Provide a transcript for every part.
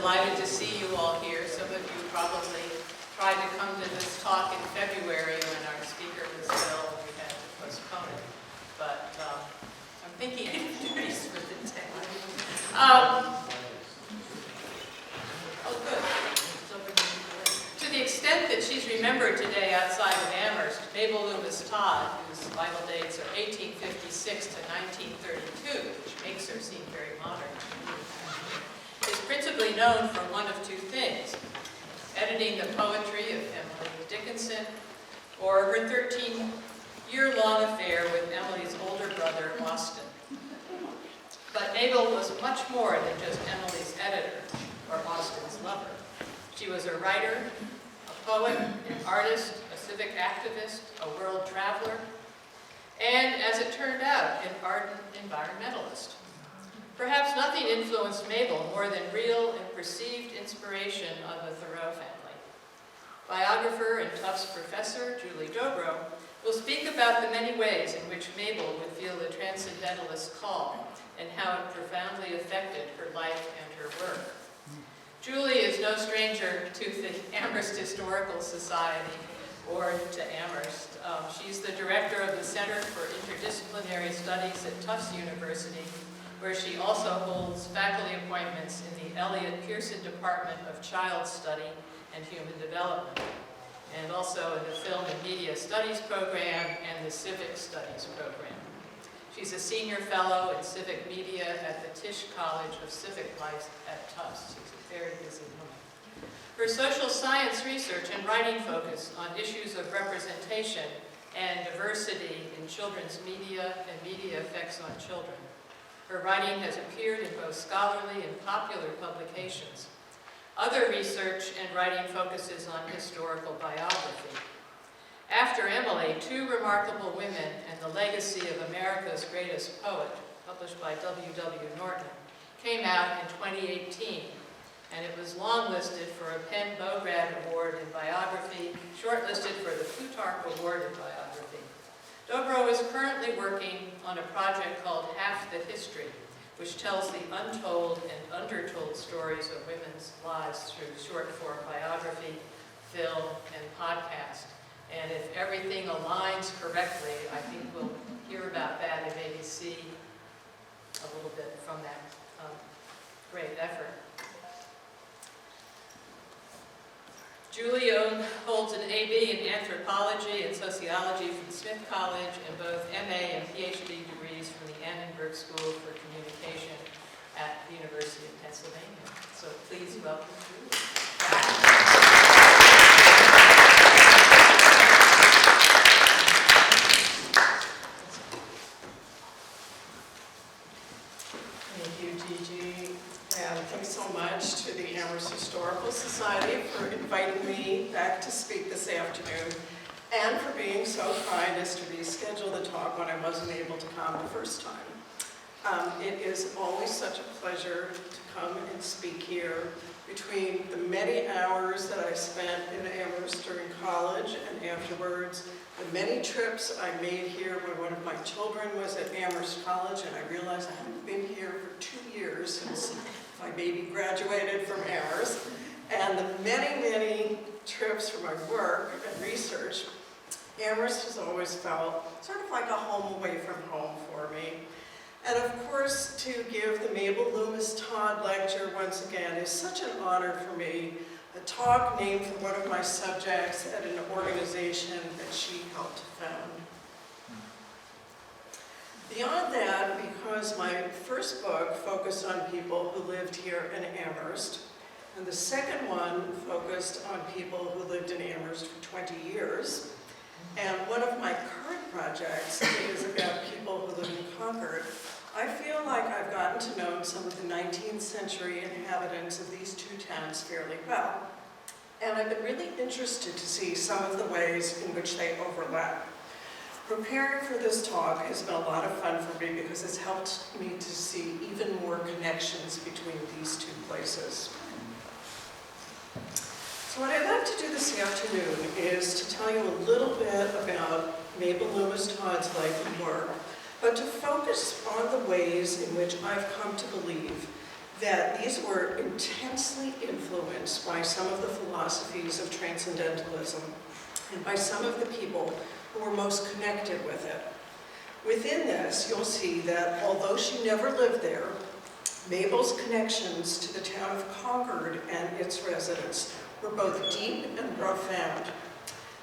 delighted to see you all here. Some of you probably tried to come to this talk in February when our speaker was ill and we had to postpone it. But I'm thinking of duties for the day. Oh, good. To the extent that she's remembered today outside of Amherst, Mabel Loomis Todd, whose vital dates are 1856 to 1932, which makes her seem very modern, is principally known for one of two things: editing the poetry of Emily Dickinson, or her 13-year-long affair with Emily's older brother, Austin. But Mabel was much more than just Emily's editor or Austin's lover. She was a writer, a poet, an artist, a civic activist, a world traveler, and, as it turned out, an ardent environmentalist. Perhaps nothing influenced Mabel more than real and perceived inspiration of the Thoreau family. Biographer and Tufts professor Julie Dobrow will speak about the many ways in which Mabel would feel the Transcendentalist call and how it profoundly affected her life and her work. Julie is no stranger to the Amherst Historical Society or to Amherst. She's the director of the Center for Interdisciplinary Studies at Tufts University, where she also holds faculty appointments in the Elliott Pearson Department of Child Study and Human Development, and also in the Film and Media Studies program and the Civic Studies program. She's a senior fellow in civic media at the Tisch College of Civic Life at Tufts. She's a very busy woman. Her social science research and writing focus on issues of representation and diversity in children's media and media effects on children. Her writing has appeared in both scholarly and popular publications. Other research and writing focuses on historical biography. After Emily, Two Remarkable Women and the Legacy of America's Greatest Poet, published by W.W. Norton, came out in 2018, and it was longlisted for a Penn Bograd Award in Biography, shortlisted for the Plutarch Award in Biography. Dobrow is currently working on a project called Half the History, which tells the untold and undertold stories of women's lives through short-form biography, film, and podcast. And if everything aligns correctly, I think we'll hear about that and maybe see a little bit from that great effort. Julie holds an AB in anthropology and sociology from Smith College and both MA and PhD degrees from the Annenberg School for Communication at the University of Pennsylvania. So please welcome Julie. Thank you, Gigi. And thanks so much to the Amherst Historical Society for inviting me back to speak this afternoon, and for being so kind as to reschedule the talk when I wasn't able to come the first time. It is always such a pleasure to come and speak here. Between the many hours that I spent in Amherst during college and afterwards, the many trips I made here when one of my children was at Amherst College, and I realized I hadn't been here for 2 years since my baby graduated from Amherst, and the many, many trips for my work and research, Amherst has always felt sort of like a home away from home for me. And of course, to give the Mabel Loomis Todd lecture once again is such an honor for me, a talk named for one of my subjects at an organization that she helped found. Beyond that, because my first book focused on people who lived here in Amherst, and the second one focused on people who lived in Amherst for 20 years, and one of my current projects is about people who live in Concord, I feel like I've gotten to know some of the 19th century inhabitants of these two towns fairly well. And I've been really interested to see some of the ways in which they overlap. Preparing for this talk has been a lot of fun for me because it's helped me to see even more connections between these two places. So what I'd like to do this afternoon is to tell you a little bit about Mabel Loomis Todd's life and work, but to focus on the ways in which I've come to believe that these were intensely influenced by some of the philosophies of Transcendentalism and by some of the people who were most connected with it. Within this, you'll see that although she never lived there, Mabel's connections to the town of Concord and its residents were both deep and profound.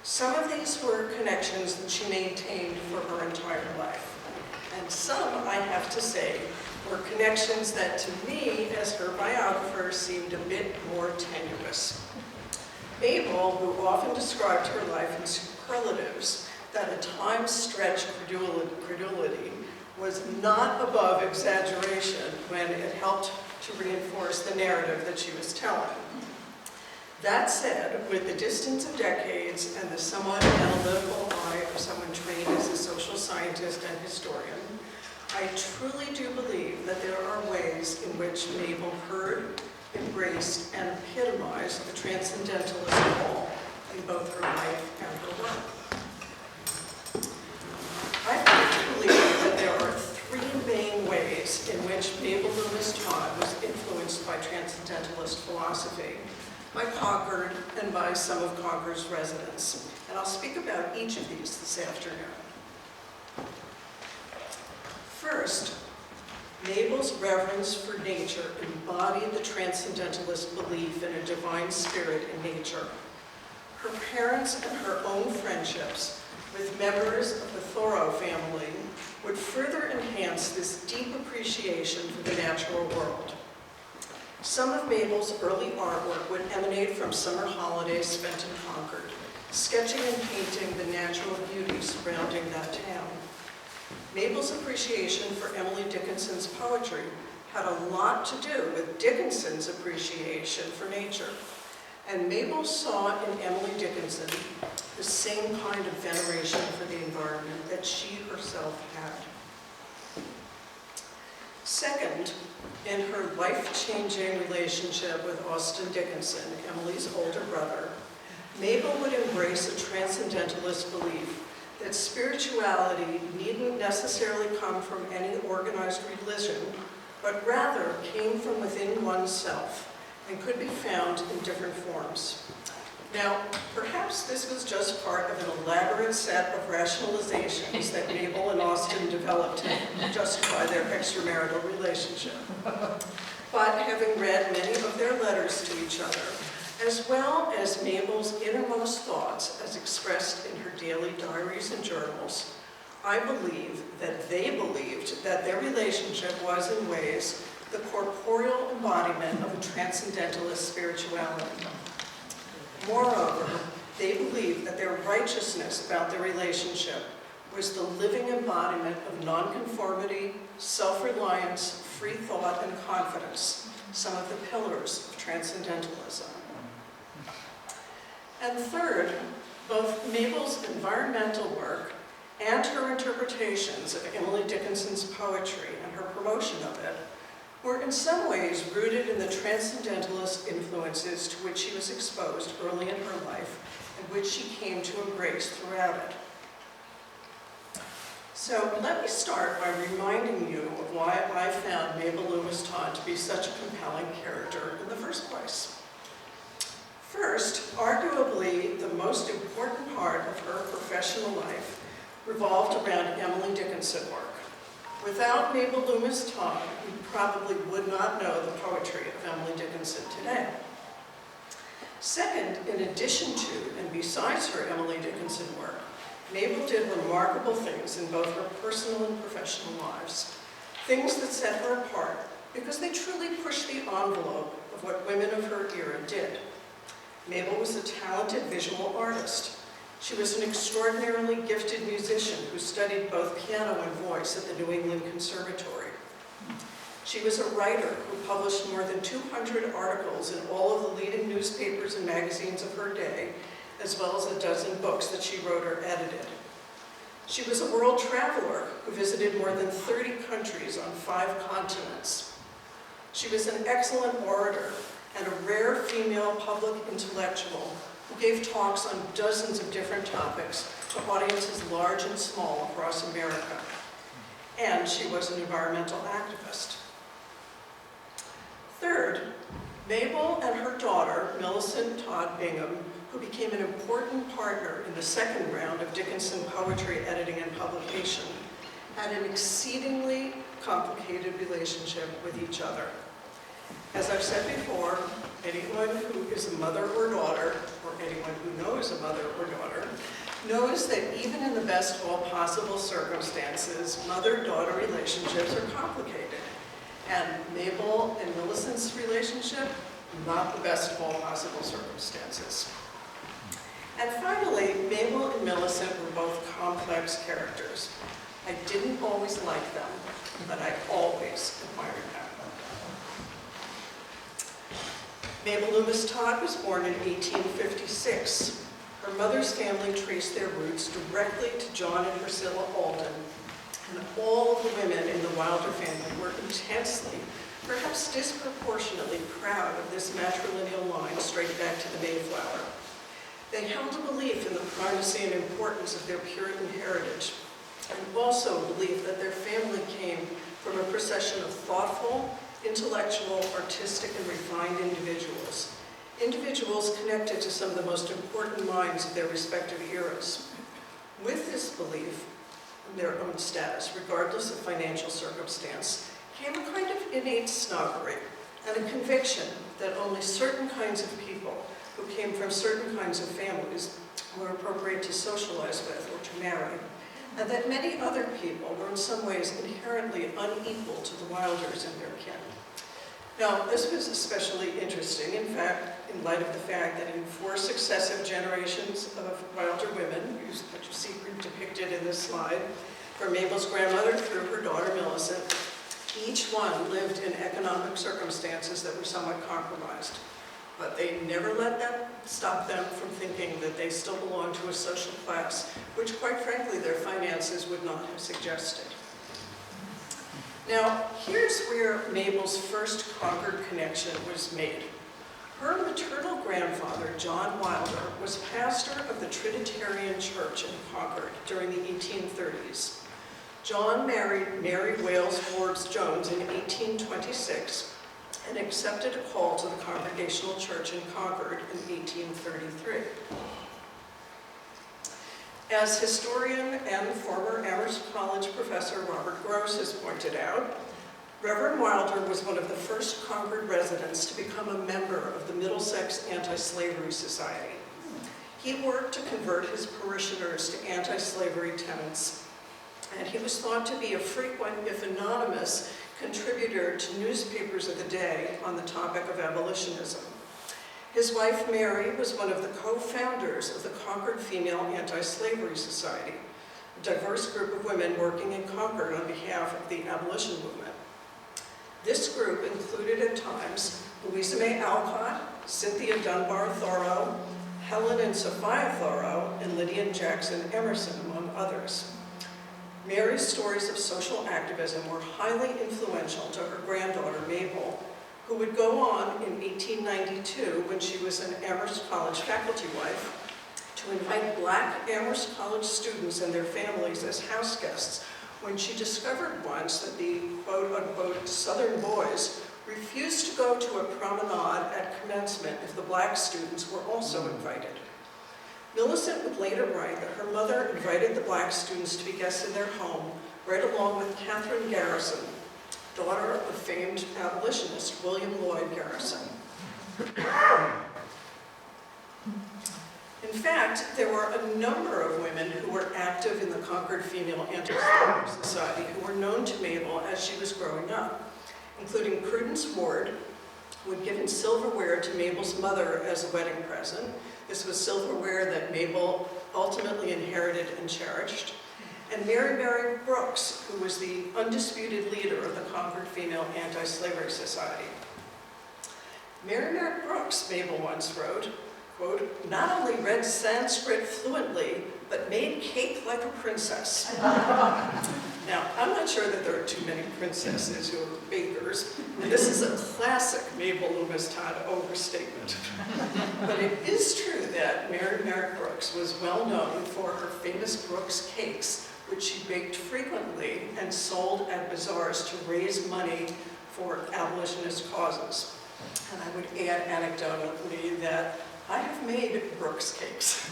Some of these were connections that she maintained for her entire life. And some, I have to say, were connections that to me, as her biographer, seemed a bit more tenuous. Mabel, who often described her life in superlatives that at times stretched credulity, was not above exaggeration when it helped to reinforce the narrative that she was telling. That said, with the distance of decades and the somewhat analytical eye of someone trained as a social scientist and historian, I truly do believe that there are ways in which Mabel heard, embraced, and epitomized the Transcendentalist call in both her life and her work. I like to believe that there are three main ways in which Mabel Loomis Todd was influenced by Transcendentalist philosophy, by Concord, and by some of Concord's residents. And I'll speak about each of these this afternoon. First, Mabel's reverence for nature embodied the Transcendentalist belief in a divine spirit in nature. Her parents and her own friendships with members of the Thoreau family would further enhance this deep appreciation for the natural world. Some of Mabel's early artwork would emanate from summer holidays spent in Concord, sketching and painting the natural beauty surrounding that town. Mabel's appreciation for Emily Dickinson's poetry had a lot to do with Dickinson's appreciation for nature. And Mabel saw in Emily Dickinson the same kind of veneration for the environment that she herself had. Second, in her life-changing relationship with Austin Dickinson, Emily's older brother, Mabel would embrace a Transcendentalist belief that spirituality needn't necessarily come from any organized religion, but rather came from within oneself and could be found in different forms. Now, perhaps this was just part of an elaborate set of rationalizations that Mabel and Austin developed to justify their extramarital relationship. But having read many of their letters to each other, as well as Mabel's innermost thoughts as expressed in her daily diaries and journals, I believe that they believed that their relationship was in ways the corporeal embodiment of a transcendentalist spirituality. Moreover, they believed that their righteousness about their relationship was the living embodiment of nonconformity, self-reliance, free thought, and confidence, some of the pillars of transcendentalism. And third, both Mabel's environmental work and her interpretations of Emily Dickinson's poetry and her promotion of it were in some ways rooted in the transcendentalist influences to which she was exposed early in her life and which she came to embrace throughout it. So let me start by reminding you of why I found Mabel Loomis Todd to be such a compelling character in the first place. First, arguably the most important part of her professional life revolved around Emily Dickinson work. Without Mabel Loomis Todd, we probably would not know the poetry of Emily Dickinson today. Second, in addition to and besides her Emily Dickinson work, Mabel did remarkable things in both her personal and professional lives, things that set her apart because they truly pushed the envelope of what women of her era did. Mabel was a talented visual artist. She was an extraordinarily gifted musician who studied both piano and voice at the New England Conservatory. She was a writer who published more than 200 articles in all of the leading newspapers and magazines of her day, as well as a dozen books that she wrote or edited. She was a world traveler who visited more than 30 countries on 5 continents. She was an excellent orator and a rare female public intellectual who gave talks on dozens of different topics to audiences large and small across America. And she was an environmental activist. Third, Mabel and her daughter, Millicent Todd Bingham, who became an important partner in the second round of Dickinson poetry editing and publication, had an exceedingly complicated relationship with each other. As I've said before, anyone who is a mother or daughter, or anyone who knows a mother or daughter, knows that even in the best of all possible circumstances, mother-daughter relationships are complicated. And Mabel and Millicent's relationship, not the best of all possible circumstances. And finally, Mabel and Millicent were both complex characters. I didn't always like them, but I always admired them. Mabel Loomis Todd was born in 1856. Her mother's family traced their roots directly to John and Priscilla Alden, and all of the women in the Wilder family were intensely, perhaps disproportionately proud of this matrilineal line straight back to the Mayflower. They held a belief in the primacy and importance of their Puritan heritage, and also believed that their family came from a procession of thoughtful, intellectual, artistic, and refined individuals. Individuals connected to some of the most important minds of their respective eras. With this belief in their own status, regardless of financial circumstance, came a kind of innate snobbery and a conviction that only certain kinds of people who came from certain kinds of families were appropriate to socialize with or to marry, and that many other people were in some ways inherently unequal to the Wilders and their kin. Now, this was especially interesting, in fact, in light of the fact that in 4 successive generations of Wilder women, which you see depicted in this slide, from Mabel's grandmother through her daughter Millicent, each one lived in economic circumstances that were somewhat compromised. But they never let that stop them from thinking that they still belonged to a social class, which quite frankly their finances would not have suggested. Now, here's where Mabel's first Concord connection was made. Her maternal grandfather, John Wilder, was pastor of the Trinitarian Church in Concord during the 1830s. John married Mary Wales Forbes Jones in 1826 and accepted a call to the Congregational Church in Concord in 1833. As historian and former Amherst College professor Robert Gross has pointed out, Reverend Wilder was one of the first Concord residents to become a member of the Middlesex Anti-Slavery Society. He worked to convert his parishioners to anti-slavery tenets, and he was thought to be a frequent, if anonymous, contributor to newspapers of the day on the topic of abolitionism. His wife, Mary, was one of the co-founders of the Concord Female Anti-Slavery Society, a diverse group of women working in Concord on behalf of the abolition movement. This group included at times Louisa May Alcott, Cynthia Dunbar Thoreau, Helen and Sophia Thoreau, and Lydia Jackson Emerson, among others. Mary's stories of social activism were highly influential to her granddaughter, Mabel, who would go on in 1892, when she was an Amherst College faculty wife, to invite Black Amherst College students and their families as house guests when she discovered once that the quote-unquote Southern boys refused to go to a promenade at commencement if the Black students were also invited. Millicent would later write that her mother invited the Black students to be guests in their home, right along with Catherine Garrison, daughter of the famed abolitionist William Lloyd Garrison. In fact, there were a number of women who were active in the Concord Female Anti-Slavery Society who were known to Mabel as she was growing up, including Prudence Ward, who had given silverware to Mabel's mother as a wedding present. This was silverware that Mabel ultimately inherited and cherished. And Mary Brooks, who was the undisputed leader of the Concord Female Anti-Slavery Society. Mary Brooks, Mabel once wrote, quote, "Not only read Sanskrit fluently, but made cake like a princess." Now, I'm not sure that there are too many princesses who are bakers, and this is a classic Mabel Loomis Todd overstatement. But it is true that Mary Brooks was well known for her famous Brooks cakes, which she baked frequently and sold at bazaars to raise money for abolitionist causes. And I would add anecdotally that I have made Brooks cakes,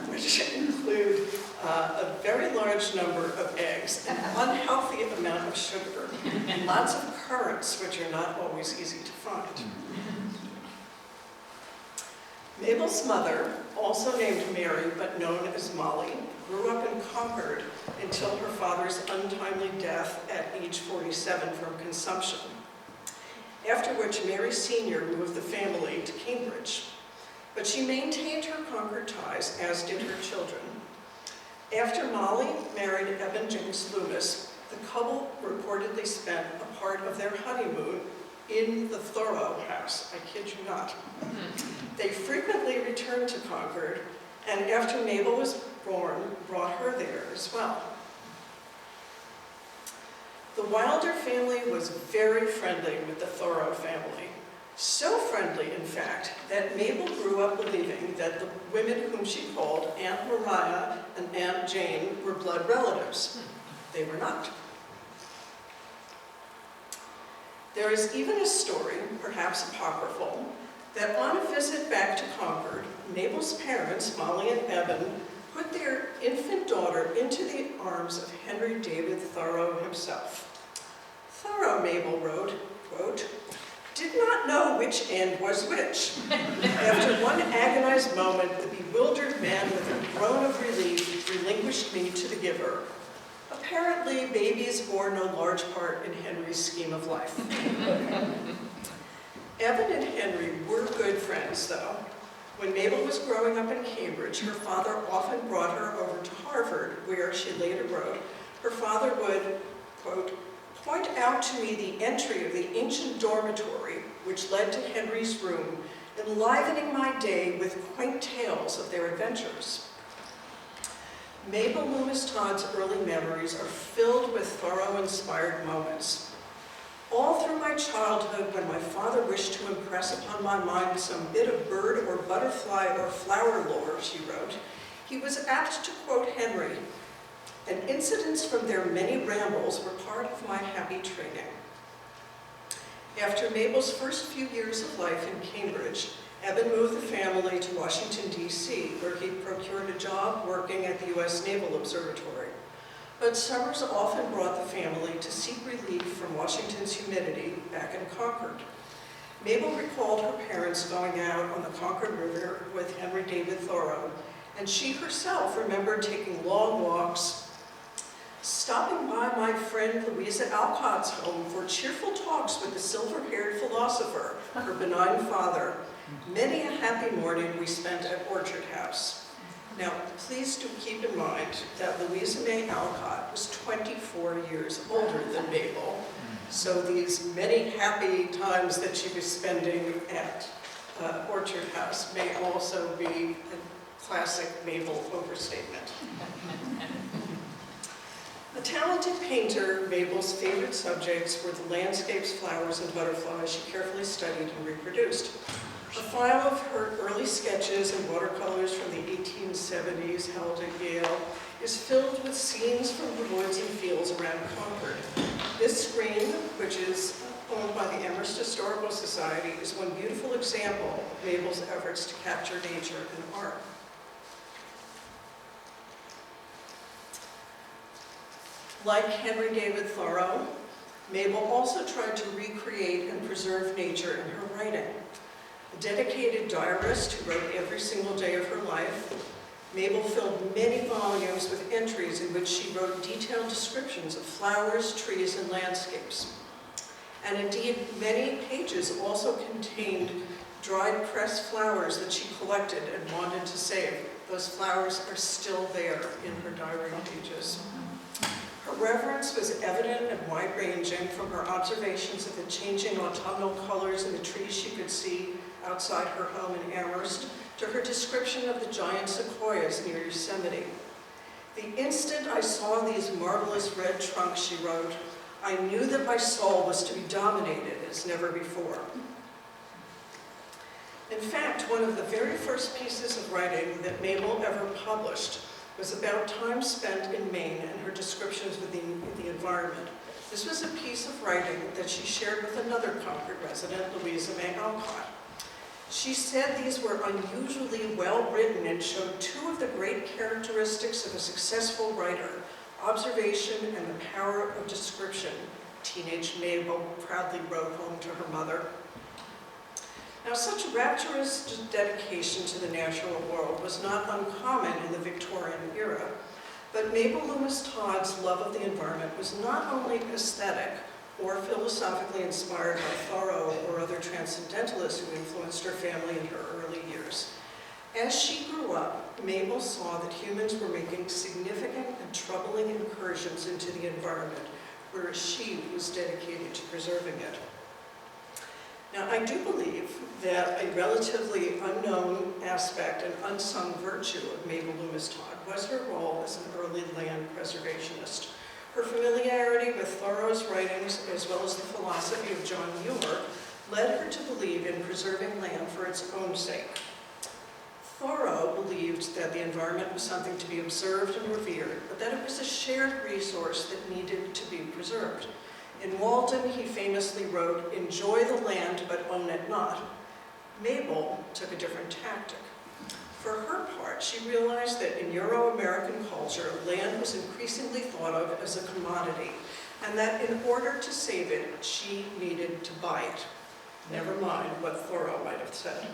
which include a very large number of eggs, an unhealthy amount of sugar, and lots of currants, which are not always easy to find. Mabel's mother, also named Mary but known as Molly, grew up in Concord until her father's untimely death at age 47 from consumption, after which Mary Sr. moved the family to Cambridge. But she maintained her Concord ties, as did her children. After Molly married Eben James Loomis, the couple reportedly spent a part of their honeymoon in the Thoreau house. I kid you not. They frequently returned to Concord, and after Mabel was born, brought her there as well. The Wilder family was very friendly with the Thoreau family. So friendly, in fact, that Mabel grew up believing that the women whom she called Aunt Mariah and Aunt Jane were blood relatives. They were not. There is even a story, perhaps apocryphal, that on a visit back to Concord, Mabel's parents, Molly and Eben, put their infant daughter into the arms of Henry David Thoreau himself. Thoreau, Mabel wrote, quote, "did not know which end was which. After one agonized moment, the bewildered man with a groan of relief relinquished me to the giver. Apparently, babies bore no large part in Henry's scheme of life." Eben and Henry were good friends, though. When Mabel was growing up in Cambridge, her father often brought her over to Harvard, where, she later wrote, her father would, quote, "point out to me the entry of the ancient dormitory which led to Henry's room, enlivening my day with quaint tales of their adventures." Mabel Loomis Todd's early memories are filled with Thoreau-inspired moments. "All through my childhood, when my father wished to impress upon my mind some bit of bird or butterfly or flower lore," she wrote, "he was apt to quote Henry, and incidents from their many rambles were part of my happy training." After Mabel's first few years of life in Cambridge, Eben moved the family to Washington, D.C., where he procured a job working at the U.S. Naval Observatory. But summers often brought the family to seek relief from Washington's humidity back in Concord. Mabel recalled her parents going out on the Concord River with Henry David Thoreau, and she herself remembered taking long walks, stopping by my friend Louisa Alcott's home for cheerful talks with the silver-haired philosopher, her benign father. Many a happy morning we spent at Orchard House. Now, please do keep in mind that Louisa May Alcott was 24 years older than Mabel, so these many happy times that she was spending at Orchard House may also be a classic Mabel overstatement. A talented painter, Mabel's favorite subjects were the landscapes, flowers, and butterflies she carefully studied and reproduced. A file of her early sketches and watercolors from the 1870s, held at Yale, is filled with scenes from the woods and fields around Concord. This screen, which is owned by the Amherst Historical Society, is one beautiful example of Mabel's efforts to capture nature in art. Like Henry David Thoreau, Mabel also tried to recreate and preserve nature in her writing. A dedicated diarist who wrote every single day of her life, Mabel filled many volumes with entries in which she wrote detailed descriptions of flowers, trees, and landscapes. And indeed, many pages also contained dried pressed flowers that she collected and wanted to save. Those flowers are still there in her diary pages. Her reverence was evident and wide-ranging, from her observations of the changing autumnal colors in the trees she could see outside her home in Amherst, to her description of the giant sequoias near Yosemite. "The instant I saw these marvelous red trunks," she wrote, "I knew that my soul was to be dominated as never before." In fact, one of the very first pieces of writing that Mabel ever published was about time spent in Maine and her descriptions of the environment. This was a piece of writing that she shared with another Concord resident, Louisa May Alcott. She said these were unusually well written and showed two of the great characteristics of a successful writer, observation and the power of description. Teenage Mabel proudly wrote home to her mother. Now, such rapturous dedication to the natural world was not uncommon in the Victorian era, but Mabel Loomis Todd's love of the environment was not only aesthetic or philosophically inspired by Thoreau or other Transcendentalists who influenced her family in her early years. As she grew up, Mabel saw that humans were making significant and troubling incursions into the environment, whereas she was dedicated to preserving it. Now, I do believe that a relatively unknown aspect and unsung virtue of Mabel Loomis Todd was her role as an early land preservationist. Her familiarity with Thoreau's writings, as well as the philosophy of John Muir, led her to believe in preserving land for its own sake. Thoreau believed that the environment was something to be observed and revered, but that it was a shared resource that needed to be preserved. In Walden, he famously wrote, "Enjoy the land, but own it not." Mabel took a different tactic. For her part, she realized that in Euro-American culture, land was increasingly thought of as a commodity, and that in order to save it, she needed to buy it. Never mind what Thoreau might have said.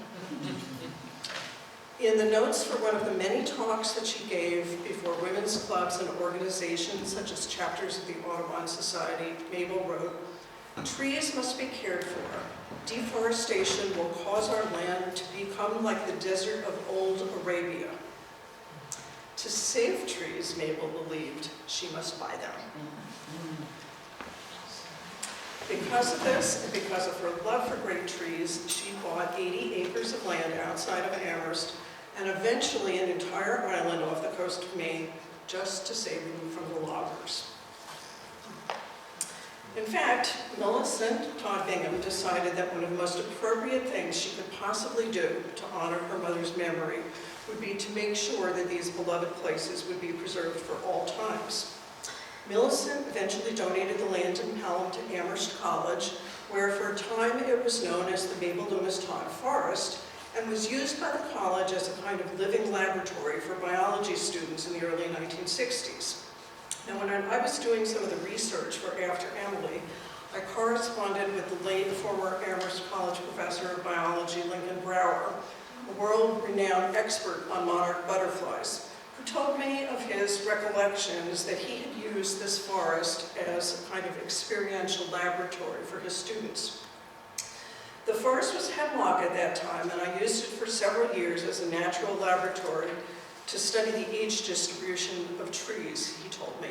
In the notes for one of the many talks that she gave before women's clubs and organizations such as chapters of the Audubon Society, Mabel wrote, "Trees must be cared for. Deforestation will cause our land to become like the desert of old Arabia." To save trees, Mabel believed, she must buy them. Because of this, and because of her love for great trees, she bought 80 acres of land outside of Amherst, and eventually an entire island off the coast of Maine, just to save them from the loggers. In fact, Millicent Todd Bingham decided that one of the most appropriate things she could possibly do to honor her mother's memory would be to make sure that these beloved places would be preserved for all times. Millicent eventually donated the land in Pelham to Amherst College, where for a time it was known as the Mabel Loomis Todd Forest, and was used by the college as a kind of living laboratory for biology students in the early 1960s. Now, when I was doing some of the research for After Emily, I corresponded with the late former Amherst College professor of biology, Lincoln Brower, a world-renowned expert on monarch butterflies, who told me of his recollections that he had used this forest as a kind of experiential laboratory for his students. The forest was hemlock at that time, and I used it for several years as a natural laboratory to study the age distribution of trees, he told me.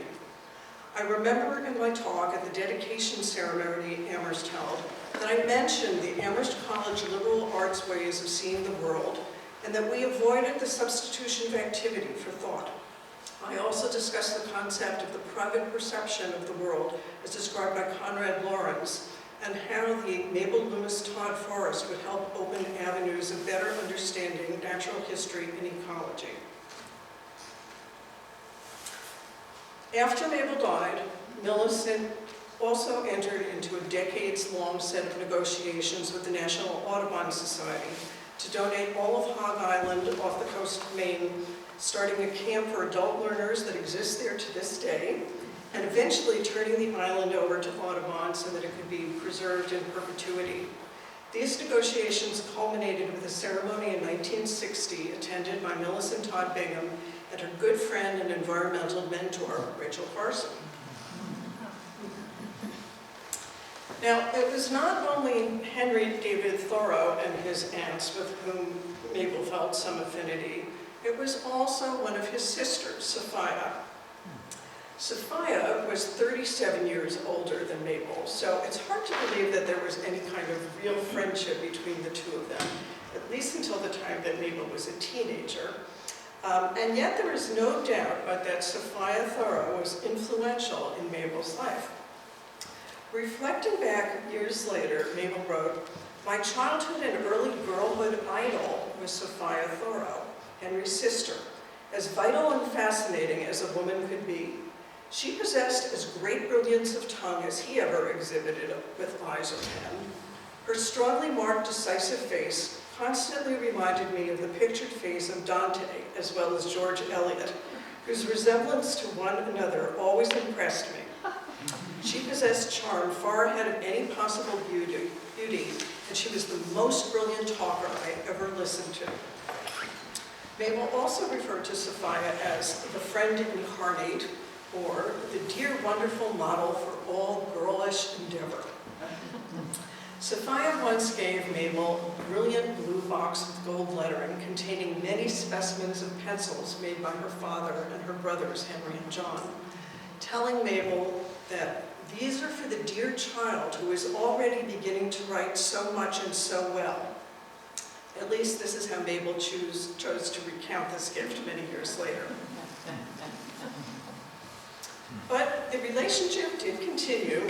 I remember in my talk at the dedication ceremony Amherst held that I mentioned the Amherst College liberal arts ways of seeing the world, and that we avoided the substitution of activity for thought. I also discussed the concept of the private perception of the world as described by Conrad Lorenz, and how the Mabel Loomis Todd Forest would help open avenues of better understanding natural history and ecology. After Mabel died, Millicent also entered into a decades-long set of negotiations with the National Audubon Society to donate all of Hog Island off the coast of Maine, starting a camp for adult learners that exists there to this day, and eventually turning the island over to Audubon so that it could be preserved in perpetuity. These negotiations culminated with a ceremony in 1960 attended by Millicent Todd Bingham and her good friend and environmental mentor, Rachel Carson. Now, it was not only Henry David Thoreau and his aunts with whom Mabel felt some affinity, it was also one of his sisters, Sophia. Sophia was 37 years older than Mabel, so it's hard to believe that there was any kind of real friendship between the two of them, at least until the time that Mabel was a teenager. And yet there is no doubt but that Sophia Thoreau was influential in Mabel's life. Reflecting back years later, Mabel wrote, "My childhood and early girlhood idol was Sophia Thoreau, Henry's sister, As vital and fascinating as a woman could be, she possessed as great brilliance of tongue as he ever exhibited with eyes or pen. Her strongly marked, decisive face constantly reminded me of the pictured face of Dante, as well as George Eliot, whose resemblance to one another always impressed me. She possessed charm far ahead of any possible beauty, and she was the most brilliant talker I ever listened to. Mabel also referred to Sophia as the friend incarnate, or the dear wonderful model for all girlish endeavor. Sophia once gave Mabel a brilliant blue box with gold lettering containing many specimens of pencils made by her father and her brothers, Henry and John, telling Mabel that these are for the dear child who is already beginning to write so much and so well. At least this is how Mabel chose to recount this gift many years later. But the relationship did continue.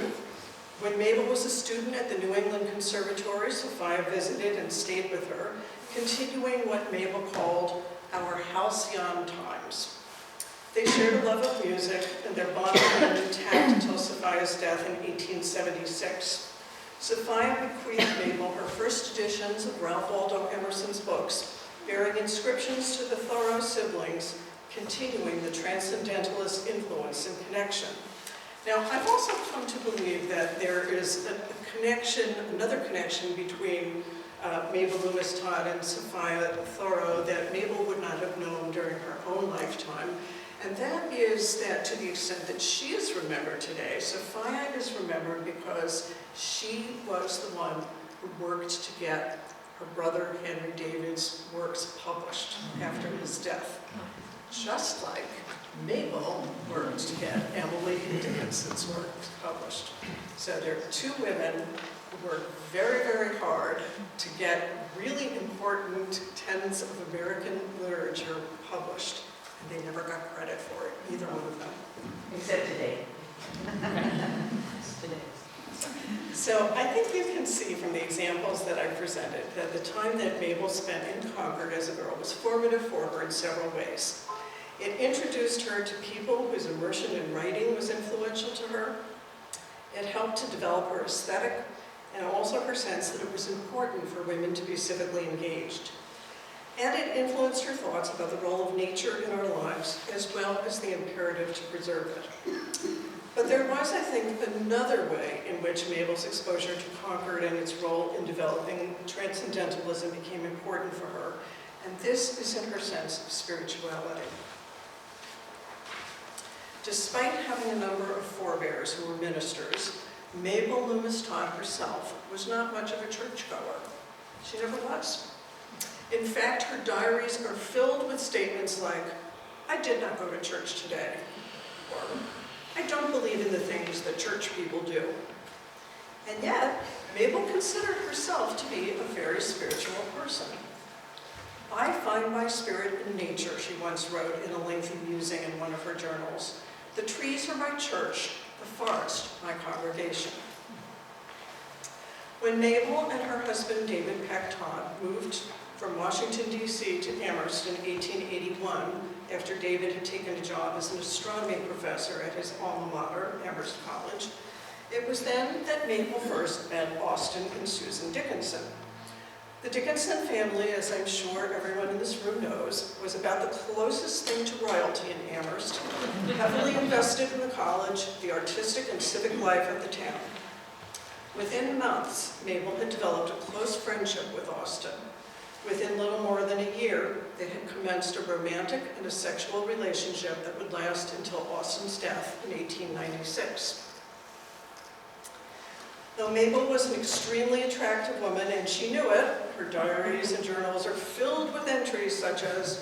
When Mabel was a student at the New England Conservatory, Sophia visited and stayed with her, continuing what Mabel called our halcyon times. They shared a love of music, and their bond remained intact until Sophia's death in 1876. Sophia bequeathed Mabel her first editions of Ralph Waldo Emerson's books, bearing inscriptions to the Thoreau siblings, continuing the Transcendentalist influence and connection. Now, I've also come to believe that there is a connection, another connection between Mabel Loomis Todd and Sophia Thoreau that Mabel would not have known during her own lifetime. And that is that to the extent that she is remembered today, Sophia is remembered because she was the one who worked to get her brother Henry David's works published after his death. Just like Mabel worked to get Emily Dickinson's works published. So there are two women who worked very, very hard to get really important tenets of American literature published. And they never got credit for it, either one of them. Except today. So I think you can see from the examples that I presented that the time that Mabel spent in Concord as a girl was formative for her in several ways. It introduced her to people whose immersion in writing was influential to her. It helped to develop her aesthetic and also her sense that it was important for women to be civically engaged. And it influenced her thoughts about the role of nature in our lives, as well as the imperative to preserve it. But there was, I think, another way in which Mabel's exposure to Concord and its role in developing Transcendentalism became important for her, and this is in her sense of spirituality. Despite having a number of forebears who were ministers, Mabel Loomis Todd herself was not much of a churchgoer. She never was. In fact, her diaries are filled with statements like, "I did not go to church today," or "I don't believe in the things that church people do." And yet, Mabel considered herself to be a very spiritual person. "I find my spirit in nature," she once wrote in a lengthy musing in one of her journals. "The trees are my church, the forest my congregation." When Mabel and her husband David Peck Todd moved from Washington, D.C. to Amherst in 1881, after David had taken a job as an astronomy professor at his alma mater, Amherst College, it was then that Mabel first met Austin and Susan Dickinson. The Dickinson family, as I'm sure everyone in this room knows, was about the closest thing to royalty in Amherst, heavily invested in the college, the artistic and civic life of the town. Within months, Mabel had developed a close friendship with Austin. Within little more than a year, they had commenced a romantic and a sexual relationship that would last until Austin's death in 1896. Though Mabel was an extremely attractive woman, and she knew it, her diaries and journals are filled with entries such as,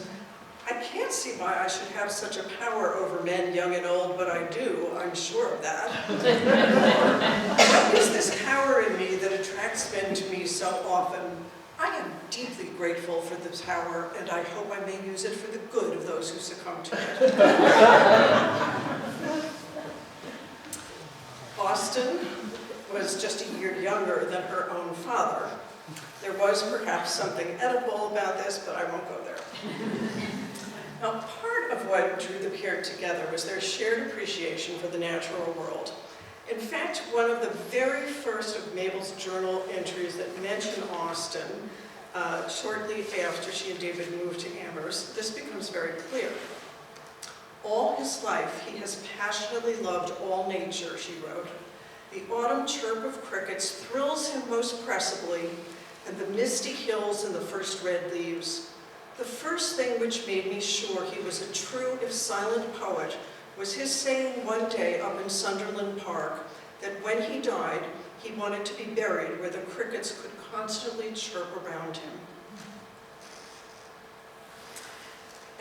"I can't see why I should have such a power over men young and old, but I do, I'm sure of that." "What is this power in me that attracts men to me so often? I am deeply grateful for this power, and I hope I may use it for the good of those who succumb to it." Austin was just a year younger than her own father. There was perhaps something edible about this, but I won't go there. Now, part what drew the pair together was their shared appreciation for the natural world. In fact, one of the very first of Mabel's journal entries that mention Austin, shortly after she and David moved to Amherst, this becomes very clear. All his life, he has passionately loved all nature, she wrote. The autumn chirp of crickets thrills him most pressibly, and the misty hills and the first red leaves. The first thing which made me sure he was a true, if silent poet, was his saying one day up in Sunderland Park that when he died, he wanted to be buried where the crickets could constantly chirp around him.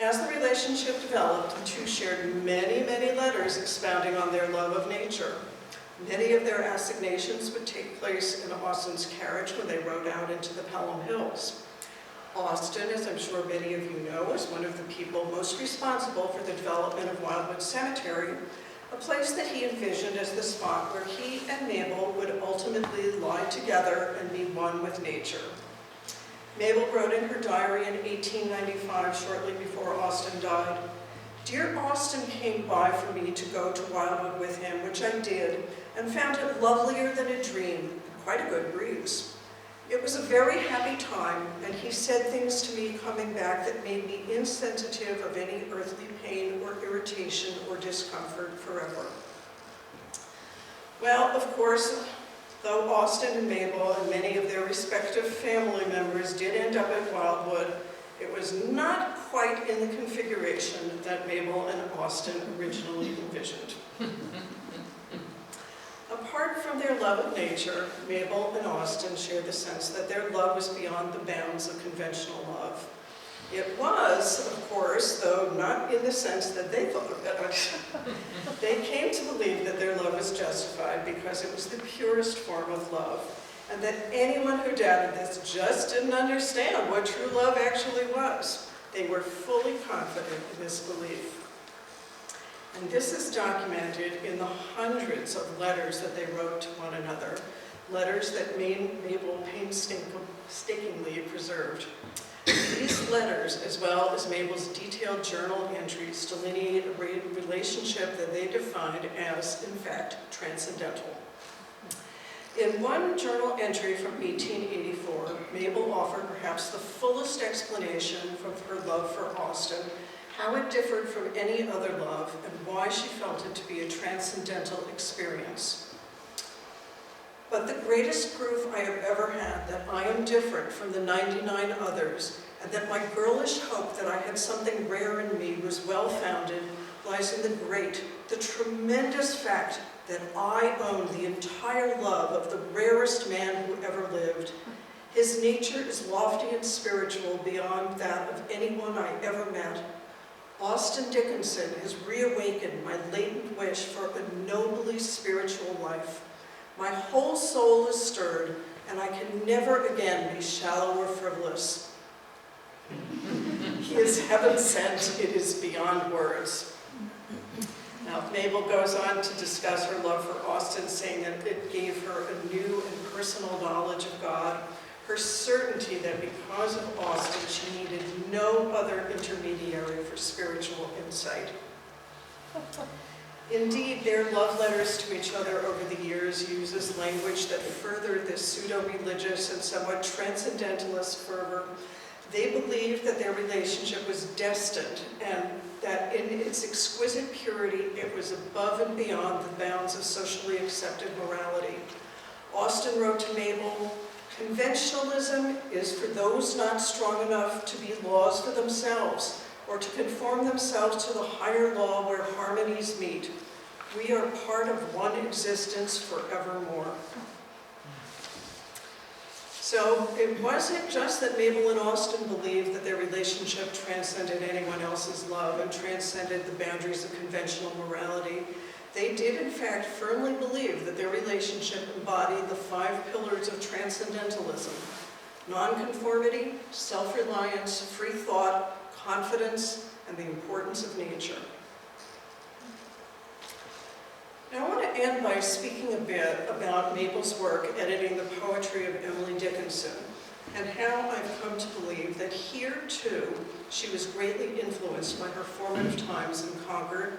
As the relationship developed, the two shared many, many letters expounding on their love of nature. Many of their assignations would take place in Austin's carriage when they rode out into the Pelham Hills. Austin, as I'm sure many of you know, was one of the people most responsible for the development of Wildwood Cemetery, a place that he envisioned as the spot where he and Mabel would ultimately lie together and be one with nature. Mabel wrote in her diary in 1895, shortly before Austin died, "Dear Austin came by for me to go to Wildwood with him, which I did, and found it lovelier than a dream, quite a good breeze. It was a very happy time, and he said things to me coming back that made me insensitive of any earthly pain or irritation or discomfort forever." Well, of course, though Austin and Mabel and many of their respective family members did end up at Wildwood, it was not quite in the configuration that Mabel and Austin originally envisioned. Apart from their love of nature, Mabel and Austin shared the sense that their love was beyond the bounds of conventional love. It was, of course, though not in the sense that they thought of it. They came to believe that their love was justified because it was the purest form of love, and that anyone who doubted this just didn't understand what true love actually was. They were fully confident in this belief. And this is documented in the hundreds of letters that they wrote to one another, letters that Mabel painstakingly preserved. These letters, as well as Mabel's detailed journal entries, delineate a relationship that they defined as, in fact, transcendental. In one journal entry from 1884, Mabel offered perhaps the fullest explanation of her love for Austin, how it differed from any other love, and why she felt it to be a transcendental experience. "But the greatest proof I have ever had that I am different from the 99 others, and that my girlish hope that I had something rare in me was well-founded, lies in the tremendous fact that I own the entire love of the rarest man who ever lived. His nature is lofty and spiritual beyond that of anyone I ever met. Austin Dickinson has reawakened my latent wish for a nobly spiritual life. My whole soul is stirred, and I can never again be shallow or frivolous. He is heaven sent, it is beyond words." Now, Mabel goes on to discuss her love for Austin, saying that it gave her a new and personal knowledge of God, her certainty that because of Austin, she needed no other intermediary for spiritual insight. Indeed, their love letters to each other over the years uses language that furthered this pseudo-religious and somewhat transcendentalist fervor. They believed that their relationship was destined, and that in its exquisite purity, it was above and beyond the bounds of socially accepted morality. Austin wrote to Mabel, "Conventionalism is for those not strong enough to be laws for themselves, or to conform themselves to the higher law where harmonies meet. We are part of one existence forevermore." So it wasn't just that Mabel and Austin believed that their relationship transcended anyone else's love and transcended the boundaries of conventional morality. They did, in fact, firmly believe that their relationship embodied the 5 pillars of transcendentalism: nonconformity, self-reliance, free thought, confidence, and the importance of nature. Now, I want to end by speaking a bit about Mabel's work editing the poetry of Emily Dickinson. and how I've come to believe that here, too, she was greatly influenced by her formative times in Concord,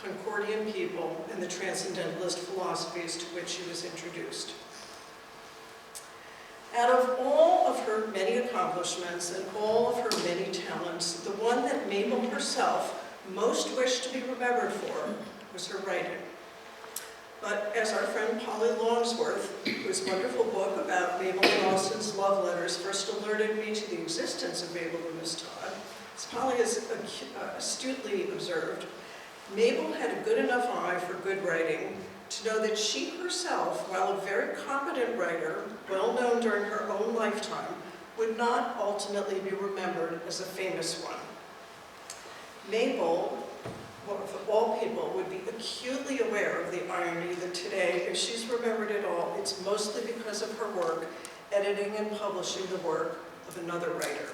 Concordian people, and the Transcendentalist philosophies to which she was introduced. Out of all of her many accomplishments and all of her many talents, the one that Mabel herself most wished to be remembered for was her writing. But as our friend Polly Longsworth, whose wonderful book about Mabel and Austin's love letters first alerted me to the existence of Mabel Loomis Todd, as Polly has astutely observed, Mabel had a good enough eye for good writing to know that she herself, while a very competent writer, well known during her own lifetime, would not ultimately be remembered as a famous one. Mabel, of all people, would be acutely aware of the irony that today, if she's remembered at all, it's mostly because of her work editing and publishing the work of another writer.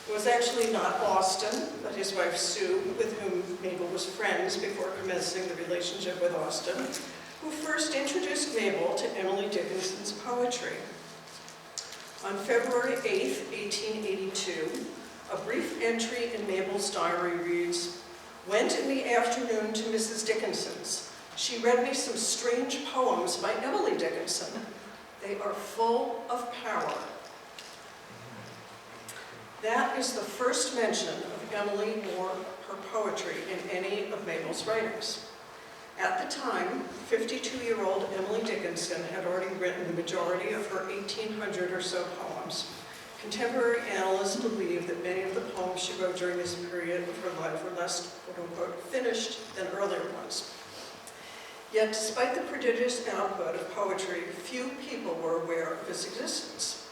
It was actually not Austin, but his wife Sue, with whom Mabel was friends before commencing the relationship with Austin, who first introduced Mabel to Emily Dickinson's poetry. On February 8, 1882, a brief entry in Mabel's diary reads, "Went in the afternoon to Mrs. Dickinson's. She read me some strange poems by Emily Dickinson. They are full of power." That is the first mention of Emily or her poetry in any of Mabel's writings. At the time, 52-year-old Emily Dickinson had already written the majority of her 1,800 or so poems. Contemporary analysts believe that many of the poems she wrote during this period of her life were less, quote-unquote, finished than earlier ones. Yet, despite the prodigious output of poetry, few people were aware of its existence.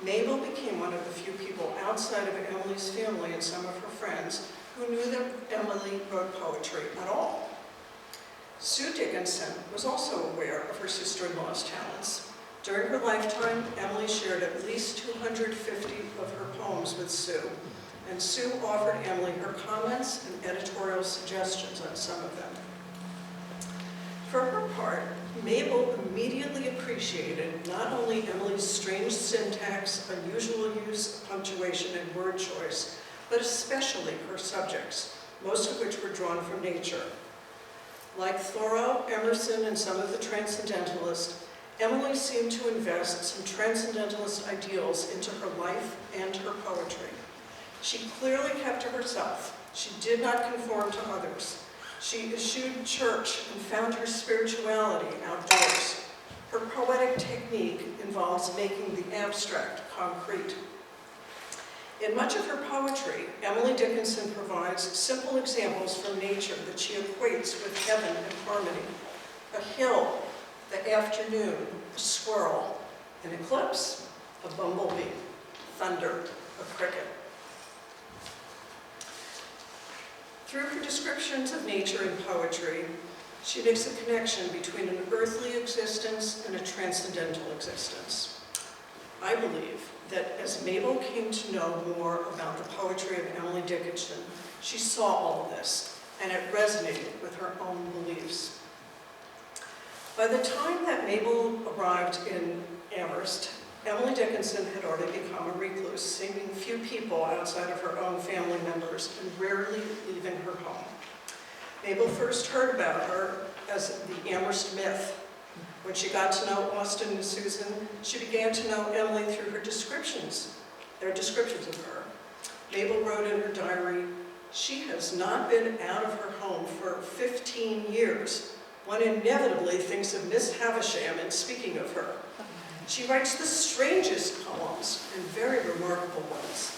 Mabel became one of the few people outside of Emily's family and some of her friends who knew that Emily wrote poetry at all. Sue Dickinson was also aware of her sister-in-law's talents. During her lifetime, Emily shared at least 250 of her poems with Sue, and Sue offered Emily her comments and editorial suggestions on some of them. For her part, Mabel immediately appreciated not only Emily's strange syntax, unusual use of punctuation and word choice, but especially her subjects, most of which were drawn from nature. Like Thoreau, Emerson, and some of the Transcendentalists, Emily seemed to invest some Transcendentalist ideals into her life and her poetry. She clearly kept to herself. She did not conform to others. She eschewed church and found her spirituality outdoors. Her poetic technique involves making the abstract concrete. In much of her poetry, Emily Dickinson provides simple examples from nature that she equates with heaven and harmony. A hill, the afternoon, a squirrel, an eclipse, a bumblebee, thunder, a cricket. Through her descriptions of nature in poetry, she makes a connection between an earthly existence and a transcendental existence. I believe that as Mabel came to know more about the poetry of Emily Dickinson, she saw all of this, and it resonated with her own beliefs. By the time that Mabel arrived in Amherst, Emily Dickinson had already become a recluse, seeing few people outside of her own family members and rarely leaving her home. Mabel first heard about her as the Amherst myth. When she got to know Austin and Susan, she began to know Emily through their descriptions of her. Mabel wrote in her diary, "She has not been out of her home for 15 years. One inevitably thinks of Miss Havisham in speaking of her. She writes the strangest poems and very remarkable ones.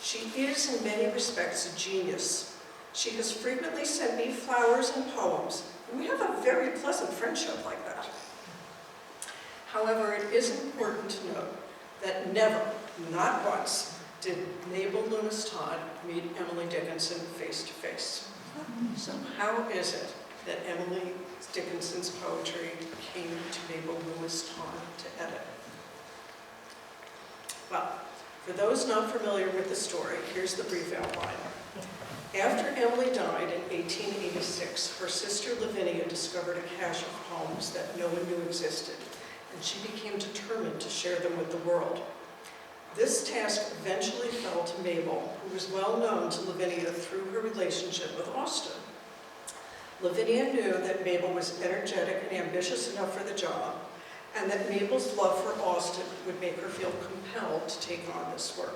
She is in many respects a genius. She has frequently sent me flowers and poems, and we have a very pleasant friendship like that." However, it is important to note that never, not once, did Mabel Loomis Todd meet Emily Dickinson face to face. So how is it that Emily Dickinson's poetry came to Mabel Loomis Todd to edit? Well, for those not familiar with the story, here's the brief outline. After Emily died in 1886, her sister Lavinia discovered a cache of poems that no one knew existed, and she became determined to share them with the world. This task eventually fell to Mabel, who was well known to Lavinia through her relationship with Austin. Lavinia knew that Mabel was energetic and ambitious enough for the job, and that Mabel's love for Austin would make her feel compelled to take on this work.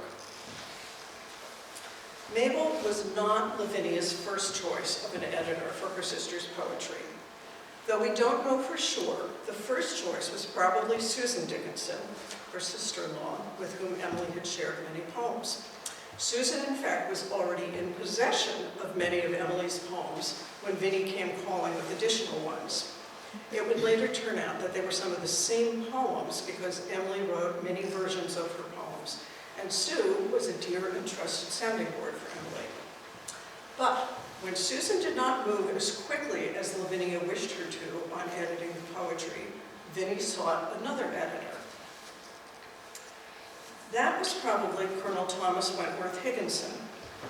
Mabel was not Lavinia's first choice of an editor for her sister's poetry. Though we don't know for sure, the first choice was probably Susan Dickinson, her sister-in-law, with whom Emily had shared many poems. Susan, in fact, was already in possession of many of Emily's poems when Vinnie came calling with additional ones. It would later turn out that they were some of the same poems because Emily wrote many versions of her poems, and Sue was a dear and trusted sounding board for Emily. But when Susan did not move as quickly as Lavinia wished her to on editing the poetry, Vinnie sought another editor. That was probably Colonel Thomas Wentworth Higginson,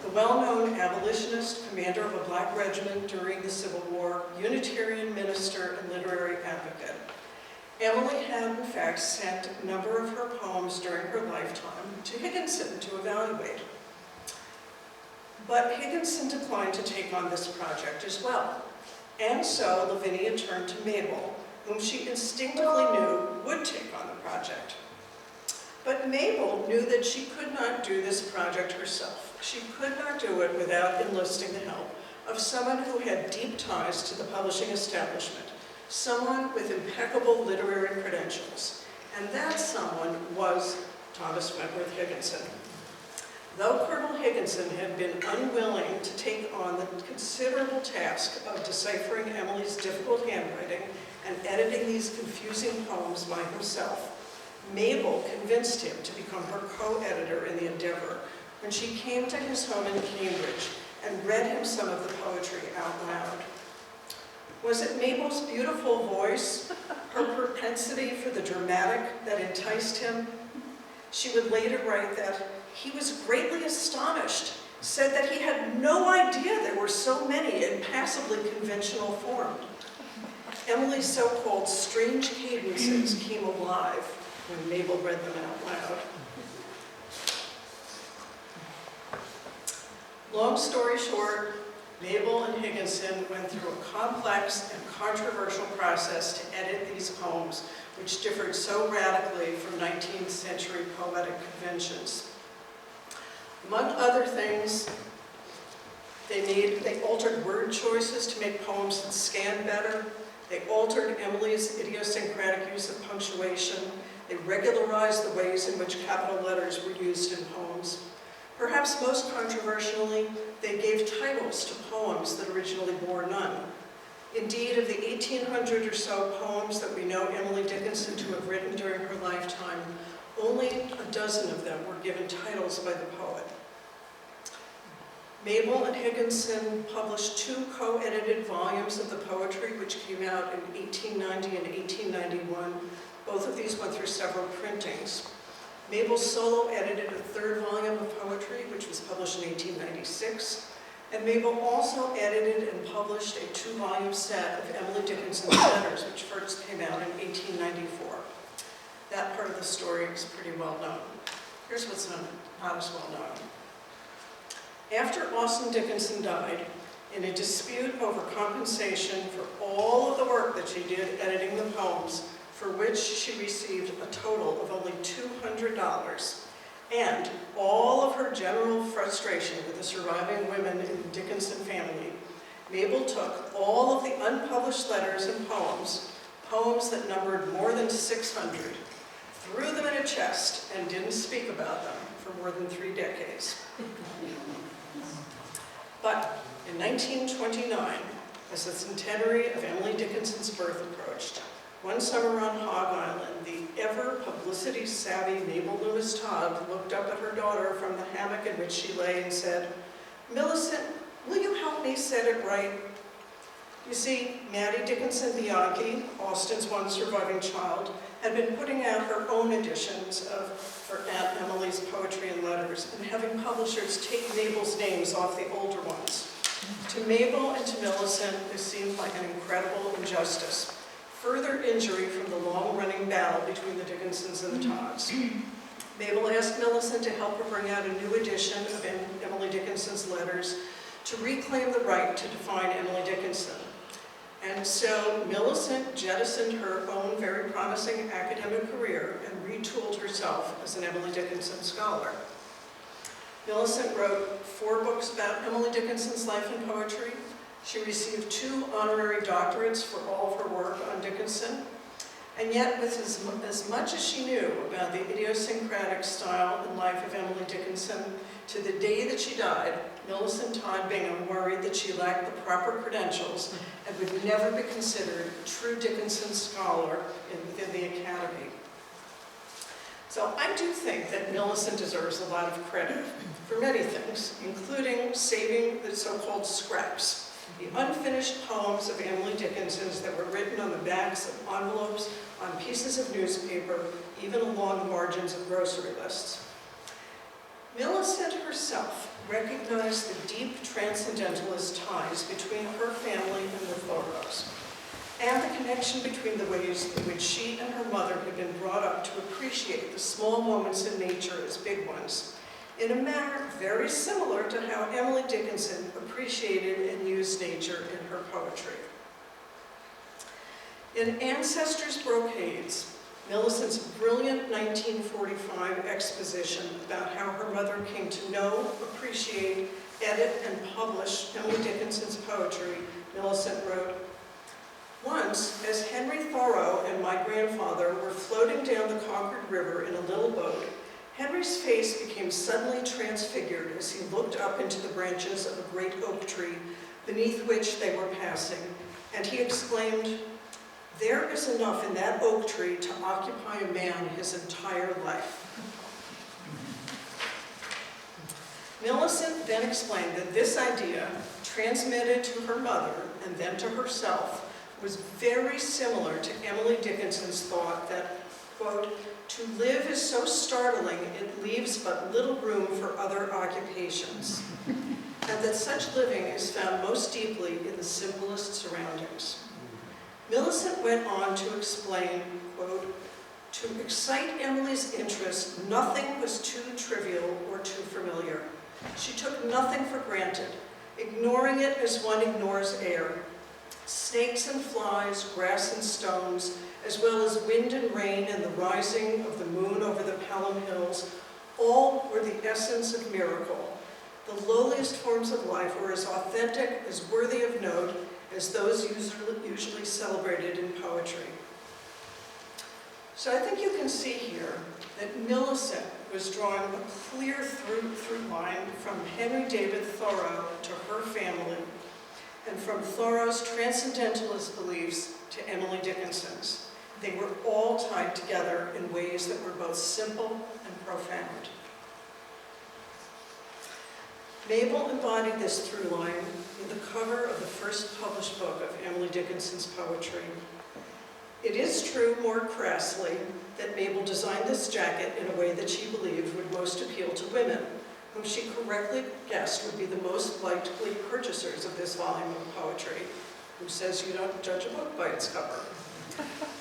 the well-known abolitionist, commander of a black regiment during the Civil War, Unitarian minister, and literary advocate. Emily had, in fact, sent a number of her poems during her lifetime to Higginson to evaluate. But Higginson declined to take on this project as well. And so Lavinia turned to Mabel, whom she instinctively knew would take on the project. But Mabel knew that she could not do this project herself. She could not do it without enlisting the help of someone who had deep ties to the publishing establishment, someone with impeccable literary credentials. And that someone was Thomas Wentworth Higginson. Though Colonel Higginson had been unwilling to take on the considerable task of deciphering Emily's difficult handwriting and editing these confusing poems by himself, Mabel convinced him to become her co-editor in the endeavor when she came to his home in Cambridge and read him some of the poetry out loud. Was it Mabel's beautiful voice, her propensity for the dramatic that enticed him? She would later write that he was greatly astonished, said that he had no idea there were so many and passably conventional formed. Emily's so-called strange cadences came alive when Mabel read them out loud. Long story short, Mabel and Higginson went through a complex and controversial process to edit these poems, which differed so radically from 19th century poetic conventions. Among other things, they altered word choices to make poems that scan better. They altered Emily's idiosyncratic use of punctuation. They regularized the ways in which capital letters were used in poems. Perhaps most controversially, they gave titles to poems that originally bore none. Indeed, of the 1,800 or so poems that we know Emily Dickinson to have written during her lifetime, only a dozen of them were given titles by the poet. Mabel and Higginson published 2 co-edited volumes of the poetry, which came out in 1890 and 1891. Both of these went through several printings. Mabel solo edited a 3rd volume of poetry, which was published in 1896. And Mabel also edited and published a 2-volume set of Emily Dickinson's letters, which first came out in 1894. That part of the story is pretty well known. Here's what's not as well known. After Austin Dickinson died, in a dispute over compensation for all of the work that she did editing the poems, for which she received a total of only $200, and all of her general frustration with the surviving women in the Dickinson family, Mabel took all of the unpublished letters and poems that numbered more than 600, threw them in a chest, and didn't speak about them for more than 3 decades. But in 1929, as the centenary of Emily Dickinson's birth approached, one summer on Hog Island, the ever-publicity-savvy Mabel Loomis Todd looked up at her daughter from the hammock in which she lay and said, "Millicent, will you help me set it right?" You see, Maddie Dickinson Bianchi, Austin's one surviving child, had been putting out her own editions of her Aunt Emily's poetry and letters, and having publishers take Mabel's names off the older ones. To Mabel and to Millicent, this seemed like an incredible injustice. further injury from the long-running battle between the Dickinsons and the Todds. Mabel asked Millicent to help her bring out a new edition of Emily Dickinson's letters to reclaim the right to define Emily Dickinson. And so Millicent jettisoned her own very promising academic career and retooled herself as an Emily Dickinson scholar. Millicent wrote 4 books about Emily Dickinson's life and poetry. She received 2 honorary doctorates for all of her work on Dickinson. And yet, with as much as she knew about the idiosyncratic style and life of Emily Dickinson, to the day that she died, Millicent Todd Bingham worried that she lacked the proper credentials and would never be considered a true Dickinson scholar within the Academy. So I do think that Millicent deserves a lot of credit for many things, including saving the so-called scraps, the unfinished poems of Emily Dickinson's that were written on the backs of envelopes, on pieces of newspaper, even along the margins of grocery lists. Millicent herself recognized the deep transcendentalist ties between her family and the Thoreaus, and the connection between the ways in which she and her mother had been brought up to appreciate the small moments in nature as big ones, in a manner very similar to how Emily Dickinson appreciated and used nature in her poetry. In Ancestors' Brocades, Millicent's brilliant 1945 exposition about how her mother came to know, appreciate, edit, and publish Emily Dickinson's poetry, Millicent wrote, "Once, as Henry Thoreau and my grandfather were floating down the Concord River in a little boat, Henry's face became suddenly transfigured as he looked up into the branches of a great oak tree beneath which they were passing, and he exclaimed, 'There is enough in that oak tree to occupy a man his entire life.'" Millicent then explained that this idea, transmitted to her mother and then to herself, was very similar to Emily Dickinson's thought that, quote, "To live is so startling it leaves but little room for other occupations," and that such living is found most deeply in the simplest surroundings. Millicent went on to explain, quote, "To excite Emily's interest, nothing was too trivial or too familiar. She took nothing for granted, ignoring it as one ignores air. Snakes and flies, grass and stones, as well as wind and rain and the rising of the moon over the Pelham Hills, all were the essence of miracle. The lowliest forms of life were as authentic, as worthy of note, as those usually celebrated in poetry." So I think you can see here that Millicent was drawing a clear through line from Henry David Thoreau to her family, and from Thoreau's transcendentalist beliefs to Emily Dickinson's. They were all tied together in ways that were both simple and profound. Mabel embodied this through line in the cover of the first published book of Emily Dickinson's poetry. It is true, more crassly, that Mabel designed this jacket in a way that she believed would most appeal to women, whom she correctly guessed would be the most likely purchasers of this volume of poetry. Who says you don't judge a book by its cover?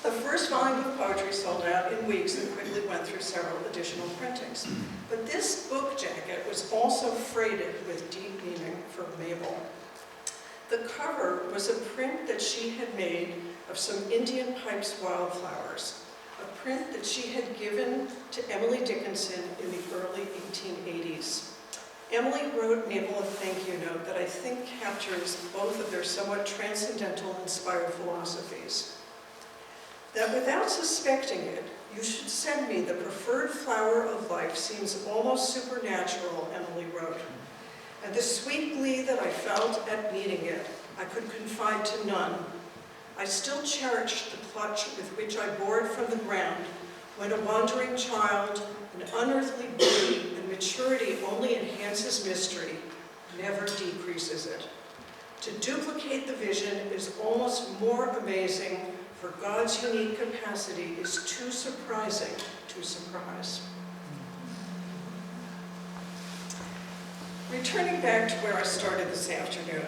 The first volume of poetry sold out in weeks and quickly went through several additional printings. But this book jacket was also freighted with deep meaning for Mabel. The cover was a print that she had made of some Indian pipes wildflowers, a print that she had given to Emily Dickinson in the early 1880s. Emily wrote Mabel a thank you note that I think captures both of their somewhat transcendental inspired philosophies. That without suspecting it, you should send me the preferred flower of life seems almost supernatural, Emily wrote. And the sweet glee that I felt at meeting it, I could confide to none. I still cherish the clutch with which I bore it from the ground, when a wandering child, an unearthly beauty, and maturity only enhances mystery, never decreases it. To duplicate the vision is almost more amazing, for God's unique capacity is too surprising to surprise. Returning back to where I started this afternoon,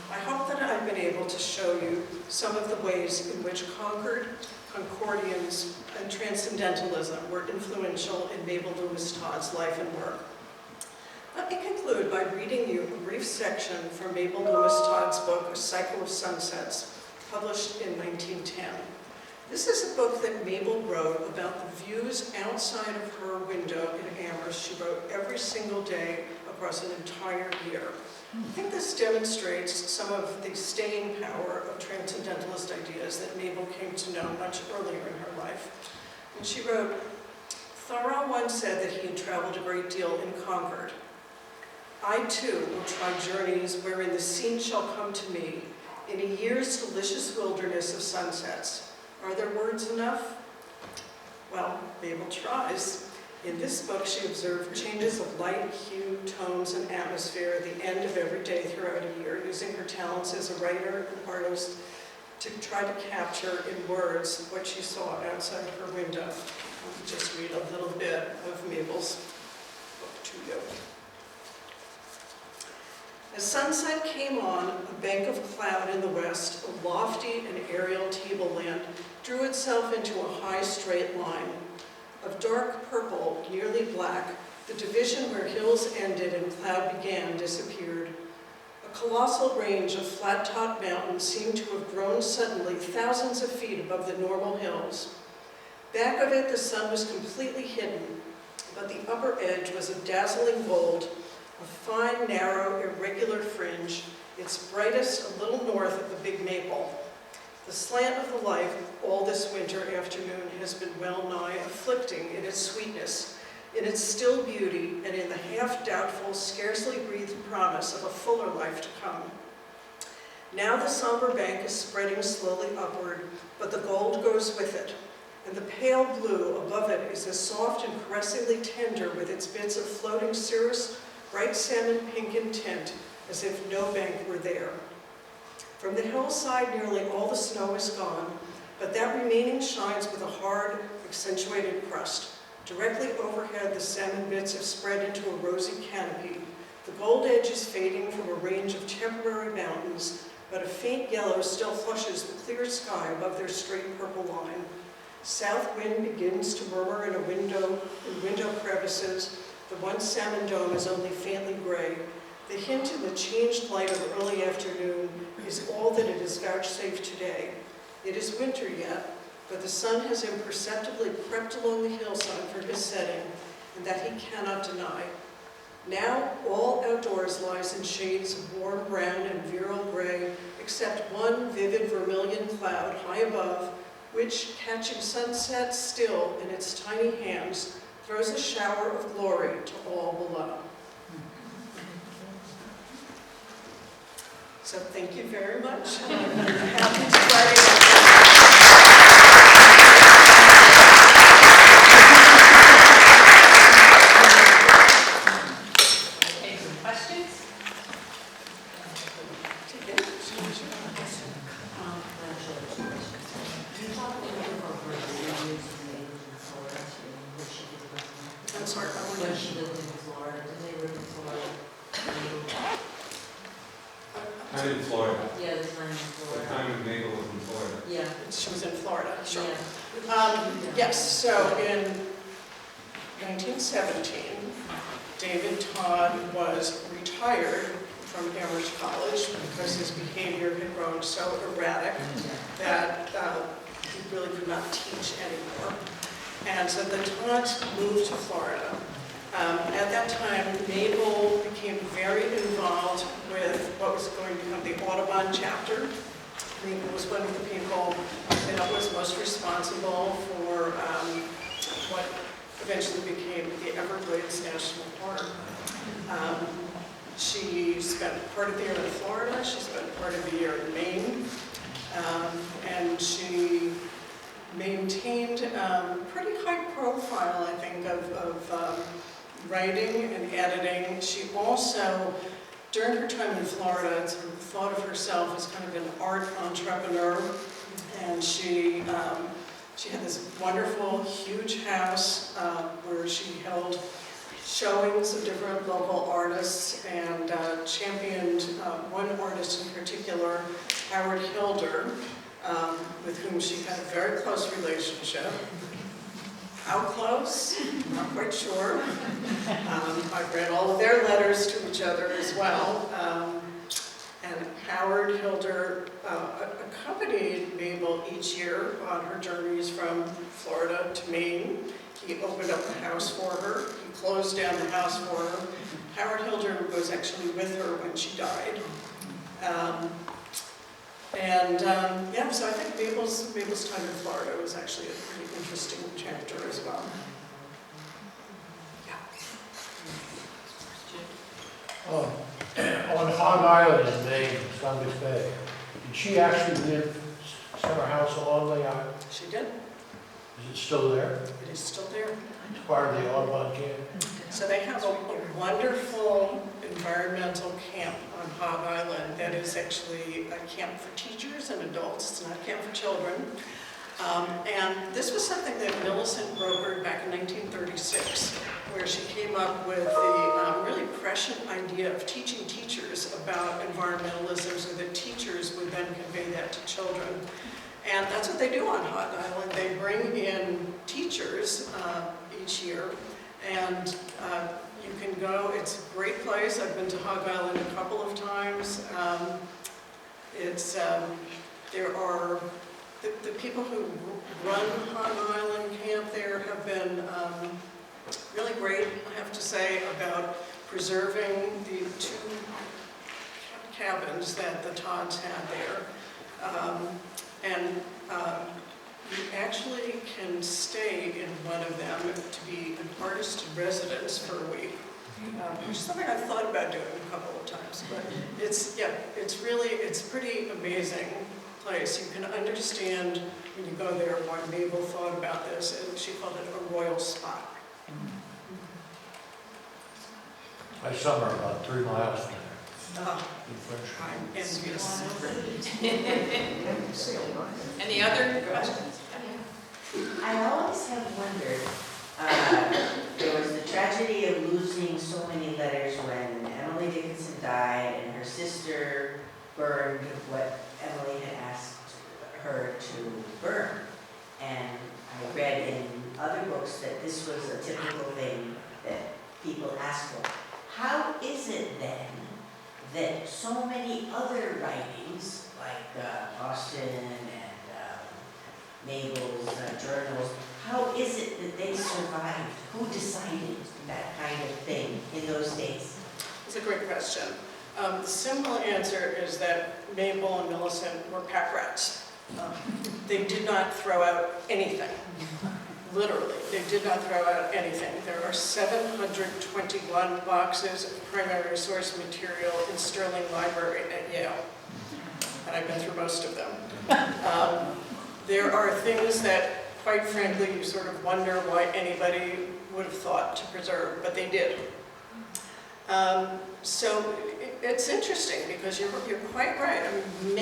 I hope that I've been able to show you some of the ways in which Concord, Concordians, and Transcendentalism were influential in Mabel Loomis Todd's life and work. Let me conclude by reading you a brief section from Mabel Loomis Todd's book, A Cycle of Sunsets, published in 1910. This is a book that Mabel wrote about the views outside of her window in Amherst. She wrote every single day across an entire year. I think this demonstrates some of the staying power of transcendentalist ideas that Mabel came to know much earlier in her life. And she wrote, Thoreau once said that he had traveled a great deal in Concord. I too will try journeys wherein the scene shall come to me in a year's delicious wilderness of sunsets. Are there words enough? Well, Mabel tries. In this book, she observed changes of light, hue, tones, and atmosphere at the end of every day throughout a year, using her talents as a writer and artist to try to capture in words what she saw outside her window. I'll just read a little bit of Mabel's book to you. As sunset came on, a bank of cloud in the west, a lofty and aerial tableland, drew itself into a high straight line. Of dark purple, nearly black, the division where hills ended and cloud began disappeared. A colossal range of flat-topped mountains seemed to have grown suddenly thousands of feet above the normal hills. Back of it, the sun was completely hidden, but the upper edge was of dazzling gold, a fine, narrow, irregular fringe, its brightest a little north of the Big Maple. The slant of the light all this winter afternoon has been well nigh afflicting in its sweetness, in its still beauty, and in the half-doubtful, scarcely breathed promise of a fuller life to come. Now the somber bank is spreading slowly upward, but the gold goes with it, and the pale blue above it is as soft and caressingly tender with its bits of floating cirrus, bright salmon pink in tint, as if no bank were there. From the hillside, nearly all the snow is gone, but that remaining shines with a hard, accentuated crust. Directly overhead, the salmon bits have spread into a rosy canopy. The gold edge is fading from a range of temporary mountains, but a faint yellow still flushes the clear sky above their straight purple line. South wind begins to murmur in window crevices. The once salmon dome is only faintly gray. The hint in the changed light of early afternoon is all that it is vouchsafed today. It is winter yet, but the sun has imperceptibly crept along the hillside for his setting, and that he cannot deny. Now all outdoors lies in shades of warm brown and virile gray, except one vivid vermilion cloud high above, which, catching sunset still in its tiny hands, throws a shower of glory to all below. So thank you very much. I'm happy to write Any questions? I'm sorry, When she lived in Florida, did they live in Florida? I'm in Florida. Yeah, the time in The Florida. time when Mabel was in Florida. Yeah. She was in Florida, sure. Yeah. Yes, so in 1917, David Todd was retired from Amherst College because his behavior had grown so erratic that he really could not teach anymore. And so the Todds moved to Florida. At that time, Mabel became very involved with what was going to become the Audubon chapter. Mabel was one of the people that was most responsible for what eventually became the Everglades National Park. She spent part of the year in Florida, she spent part of the year in Maine, and she maintained pretty high profile, I think, of writing and editing. She also, during her time in Florida, sort of thought of herself as kind of an art entrepreneur, and she had this wonderful, huge house where she held showings of different local artists and championed one artist in particular, Howard Hilder, with whom she had a very close relationship. How close? Not quite sure. I've read all of their letters to each other as well. And Howard Hilder accompanied Mabel each year on her journeys from Florida to Maine. He opened up the house for her. He closed down the house for her. Howard Hilder was actually with her when she died. Yeah, so I think Mabel's time in Florida was actually a pretty interesting chapter as well. On Hog Island in Maine, Stungus Bay, did she actually live, summer house along the island? She did. Is it still there? It is still there. It's part of the Audubon camp? So they have a wonderful environmental camp on Hog Island that is actually a camp for teachers and adults. It's not a camp for children. And this was something that Millicent brokered back in 1936, where she came up with the really prescient idea of teaching teachers about environmentalism so that teachers would then convey that to children. And that's what they do on Hog Island. They bring in teachers each year, and you can go. It's a great place. I've been to Hog Island a couple of times. There are the people who run Hog Island Camp there have been really great, I have to say, about preserving the 2 cabins that the Todds had there. You actually can stay in one of them to be an artist in residence for a week, which is something I've thought about doing a couple of times. But it's a pretty amazing place. You can understand when you go there why Mabel thought about this, and she called it a royal spot. I summer about 3 miles from there. In French. I'm envious. Any other questions? I always have wondered, there was the tragedy of losing so many letters when Emily Dickinson died and her sister burned what Emily had asked her to burn. And I read in other books that this was a typical thing that people asked for. How is it then that so many other writings, like Austin and Mabel's journals, how is it that they survived? Who decided that kind of thing in those days? It's a great question. The simple answer is that Mabel and Millicent were pack rats. They did not throw out anything. Literally, they did not throw out anything. There are 721 boxes of primary source material in Sterling Library at Yale, and I've been through most of them. There are things that, quite frankly, you sort of wonder why anybody would have thought to preserve, but they did. So it's interesting because you're quite right. I mean,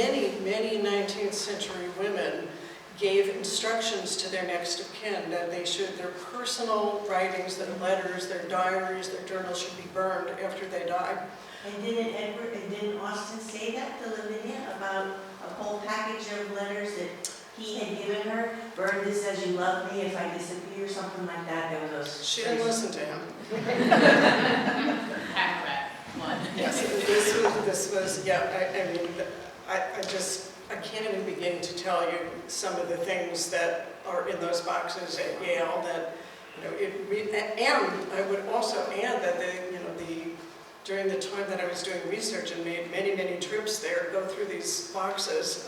many 19th century women gave instructions to their next of kin that their personal writings, their letters, their diaries, their journals should be burned after they died. And didn't Austin say that to Lavinia about a whole package of letters that he had given her? Burn this as you love me if I disappear, something like that. There was those. She didn't listen to him. Pack rat, one. Yes, this was, yeah, I mean, I can't even begin to tell you some of the things that are in those boxes at Yale that, and I would also add that during the time that I was doing research and made many trips there, go through these boxes,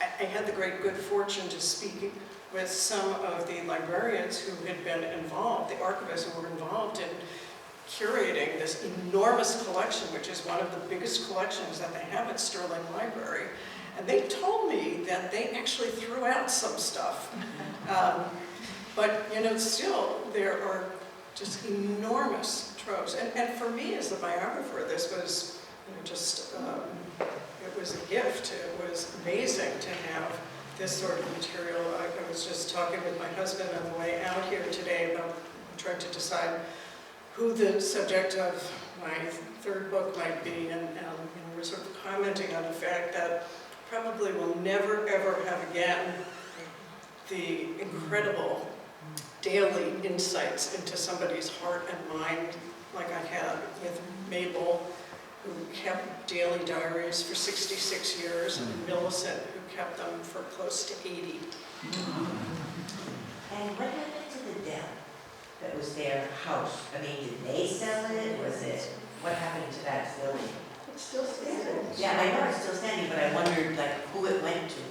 I had the great good fortune to speak with some of the librarians who had been involved, the archivists who were involved in curating this enormous collection, which is one of the biggest collections that they have at Sterling Library. And they told me that they actually threw out some stuff. But, still, there are just enormous troves. And for me, as the biographer, this was it was a gift. It was amazing to have this sort of material. I was just talking with my husband on the way out here today about trying to decide who the subject of my third book might be, and we're sort of commenting on the fact that probably we'll never ever have again the incredible daily insights into somebody's heart and mind like I had with Mabel, who kept daily diaries for 66 years, and Millicent, who kept them for close to 80. And what happened to the deli that was their house? I mean, did they sell it? Was it, what happened to that building? It's still standing. Yeah, I know it's still standing, but I wondered like who it went to.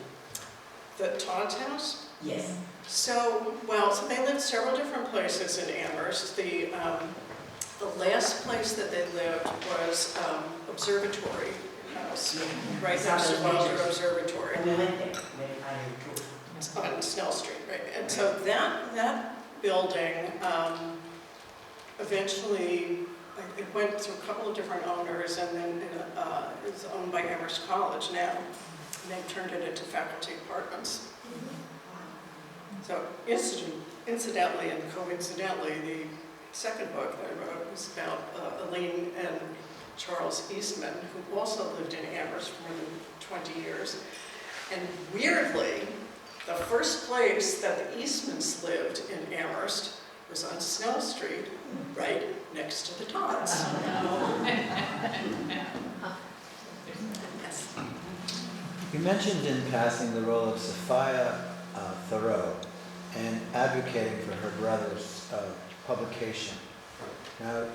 The Todd's house? Yes. So they lived several different places in Amherst. The last place that they lived was Observatory House, right next to Boulder Observatory. And we went there. On Snell Street, right? And so that building eventually, it went through a couple of different owners, and then it's owned by Amherst College now. And they've turned it into faculty apartments. So incidentally and coincidentally, the second book that I wrote was about Elaine and Charles Eastman, who also lived in Amherst for more than 20 years. And weirdly, the first place that the Eastmans lived in Amherst was on Snell Street, right next to the Todds. Yes. You mentioned in passing the role of Sophia Thoreau and advocating for her brother's publication. Now,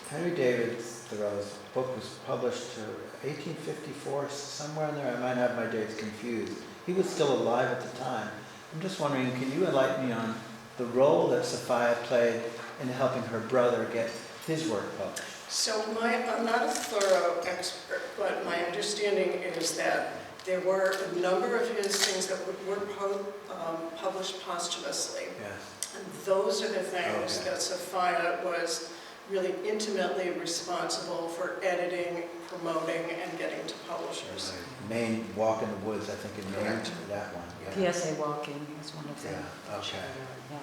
Henry David Thoreau's book was published 1854, somewhere in there. I might have my dates confused. He was still alive at the time. I'm just wondering, can you enlighten me on the role that Sophia played in helping her brother get his work published? So I'm not a Thoreau expert, but my understanding is that there were a number of his things that were published posthumously. Yes. And those are the things that Sophia was really intimately responsible for editing, promoting, and getting to publishers. Maine Walk in the Woods, I think in Maine, Correct. that one. Yeah. PSA Walking is one of them. Yeah, okay. Yeah.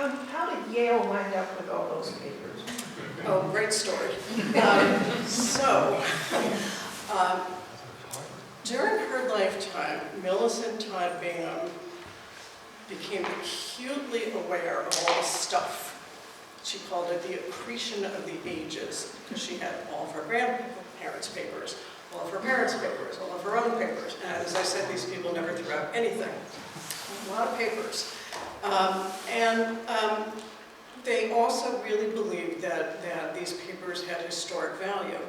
Okay. How did Yale wind up with all those papers? Oh, great story. During her lifetime, Millicent Todd Bingham became acutely aware of all the stuff. She called it the accretion of the ages, because she had all of her grandparents' papers, all of her parents' papers, all of her own papers. And as I said, these people never threw out anything. A lot of papers. They also really believed that these papers had historic value.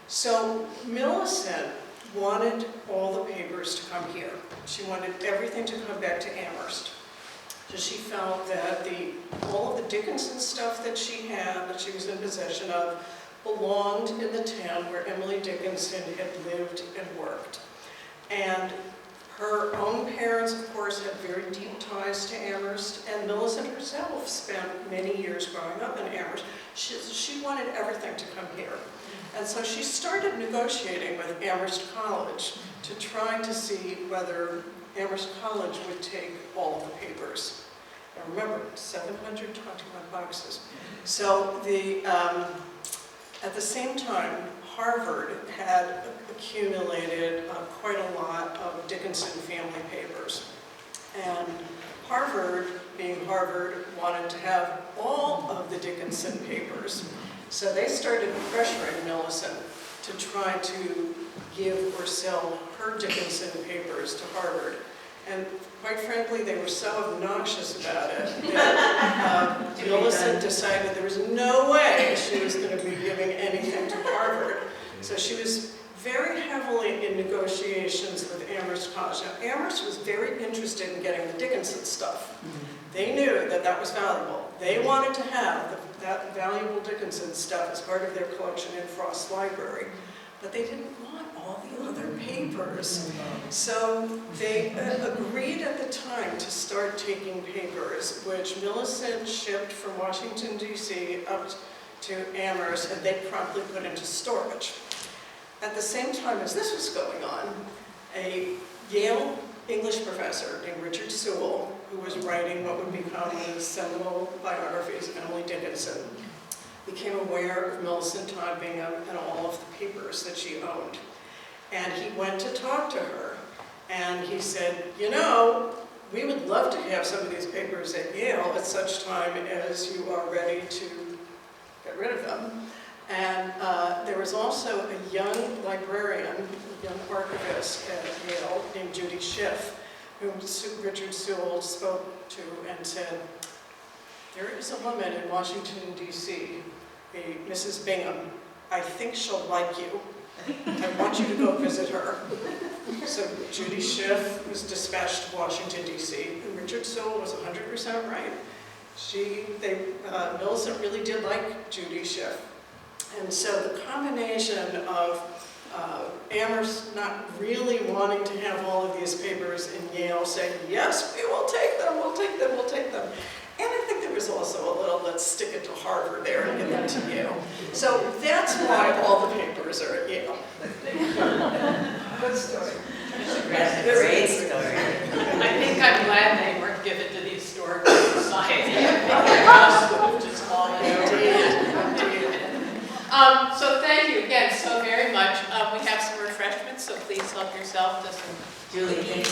So Millicent wanted all the papers to come here. She wanted everything to come back to Amherst. So she felt that all of the Dickinson stuff that she had, that she was in possession of, belonged in the town where Emily Dickinson had lived and worked. And her own parents, of course, had very deep ties to Amherst, and Millicent herself spent many years growing up in Amherst. She wanted everything to come here. And so she started negotiating with Amherst College to try to see whether Amherst College would take all of the papers. And remember, 721 boxes. So at the same time, Harvard had accumulated quite a lot of Dickinson family papers. And Harvard, being Harvard, wanted to have all of the Dickinson papers. So they started pressuring Millicent to try to give or sell her Dickinson papers to Harvard. And quite frankly, they were so obnoxious about it that Millicent decided there was no way she was going to be giving anything to Harvard. So she was very heavily in negotiations with Amherst College. Now, Amherst was very interested in getting the Dickinson stuff. They knew that that was valuable. They wanted to have that valuable Dickinson stuff as part of their collection in Frost's library, but they didn't want all the other papers. So they agreed at the time to start taking papers, which Millicent shipped from Washington, D.C. up to Amherst, and they promptly put into storage. At the same time as this was going on, a Yale English professor named Richard Sewell who was writing what would become the seminal biographies of Emily Dickinson, became aware of Millicent Todd Bingham and all of the papers that she owned. And he went to talk to her, and he said, you know, we would love to have some of these papers at Yale at such time as you are ready to get rid of them. And there was also a young librarian, a young archivist at Yale named Judy Schiff, whom Richard Sewell spoke to and said, there is a woman in Washington, D.C., a Mrs. Bingham. I think she'll like you. I want you to go visit her. So Judy Schiff was dispatched to Washington, D.C., and Richard Sewell was 100% right. Millicent really did like Judy Schiff. And so the combination of Amherst not really wanting to have all of these papers in Yale saying, yes, we will take them, we'll take them, we'll take them. And I think there was also a little, let's stick it to Harvard there and give them to Yale. So that's why all the papers are at Yale. Good story. That's a great story. I think I'm glad they weren't given to the Historical Society. Their house would have just fallen over. So thank you again so very much. We have some refreshments, so please help yourself to some. Julie, thanks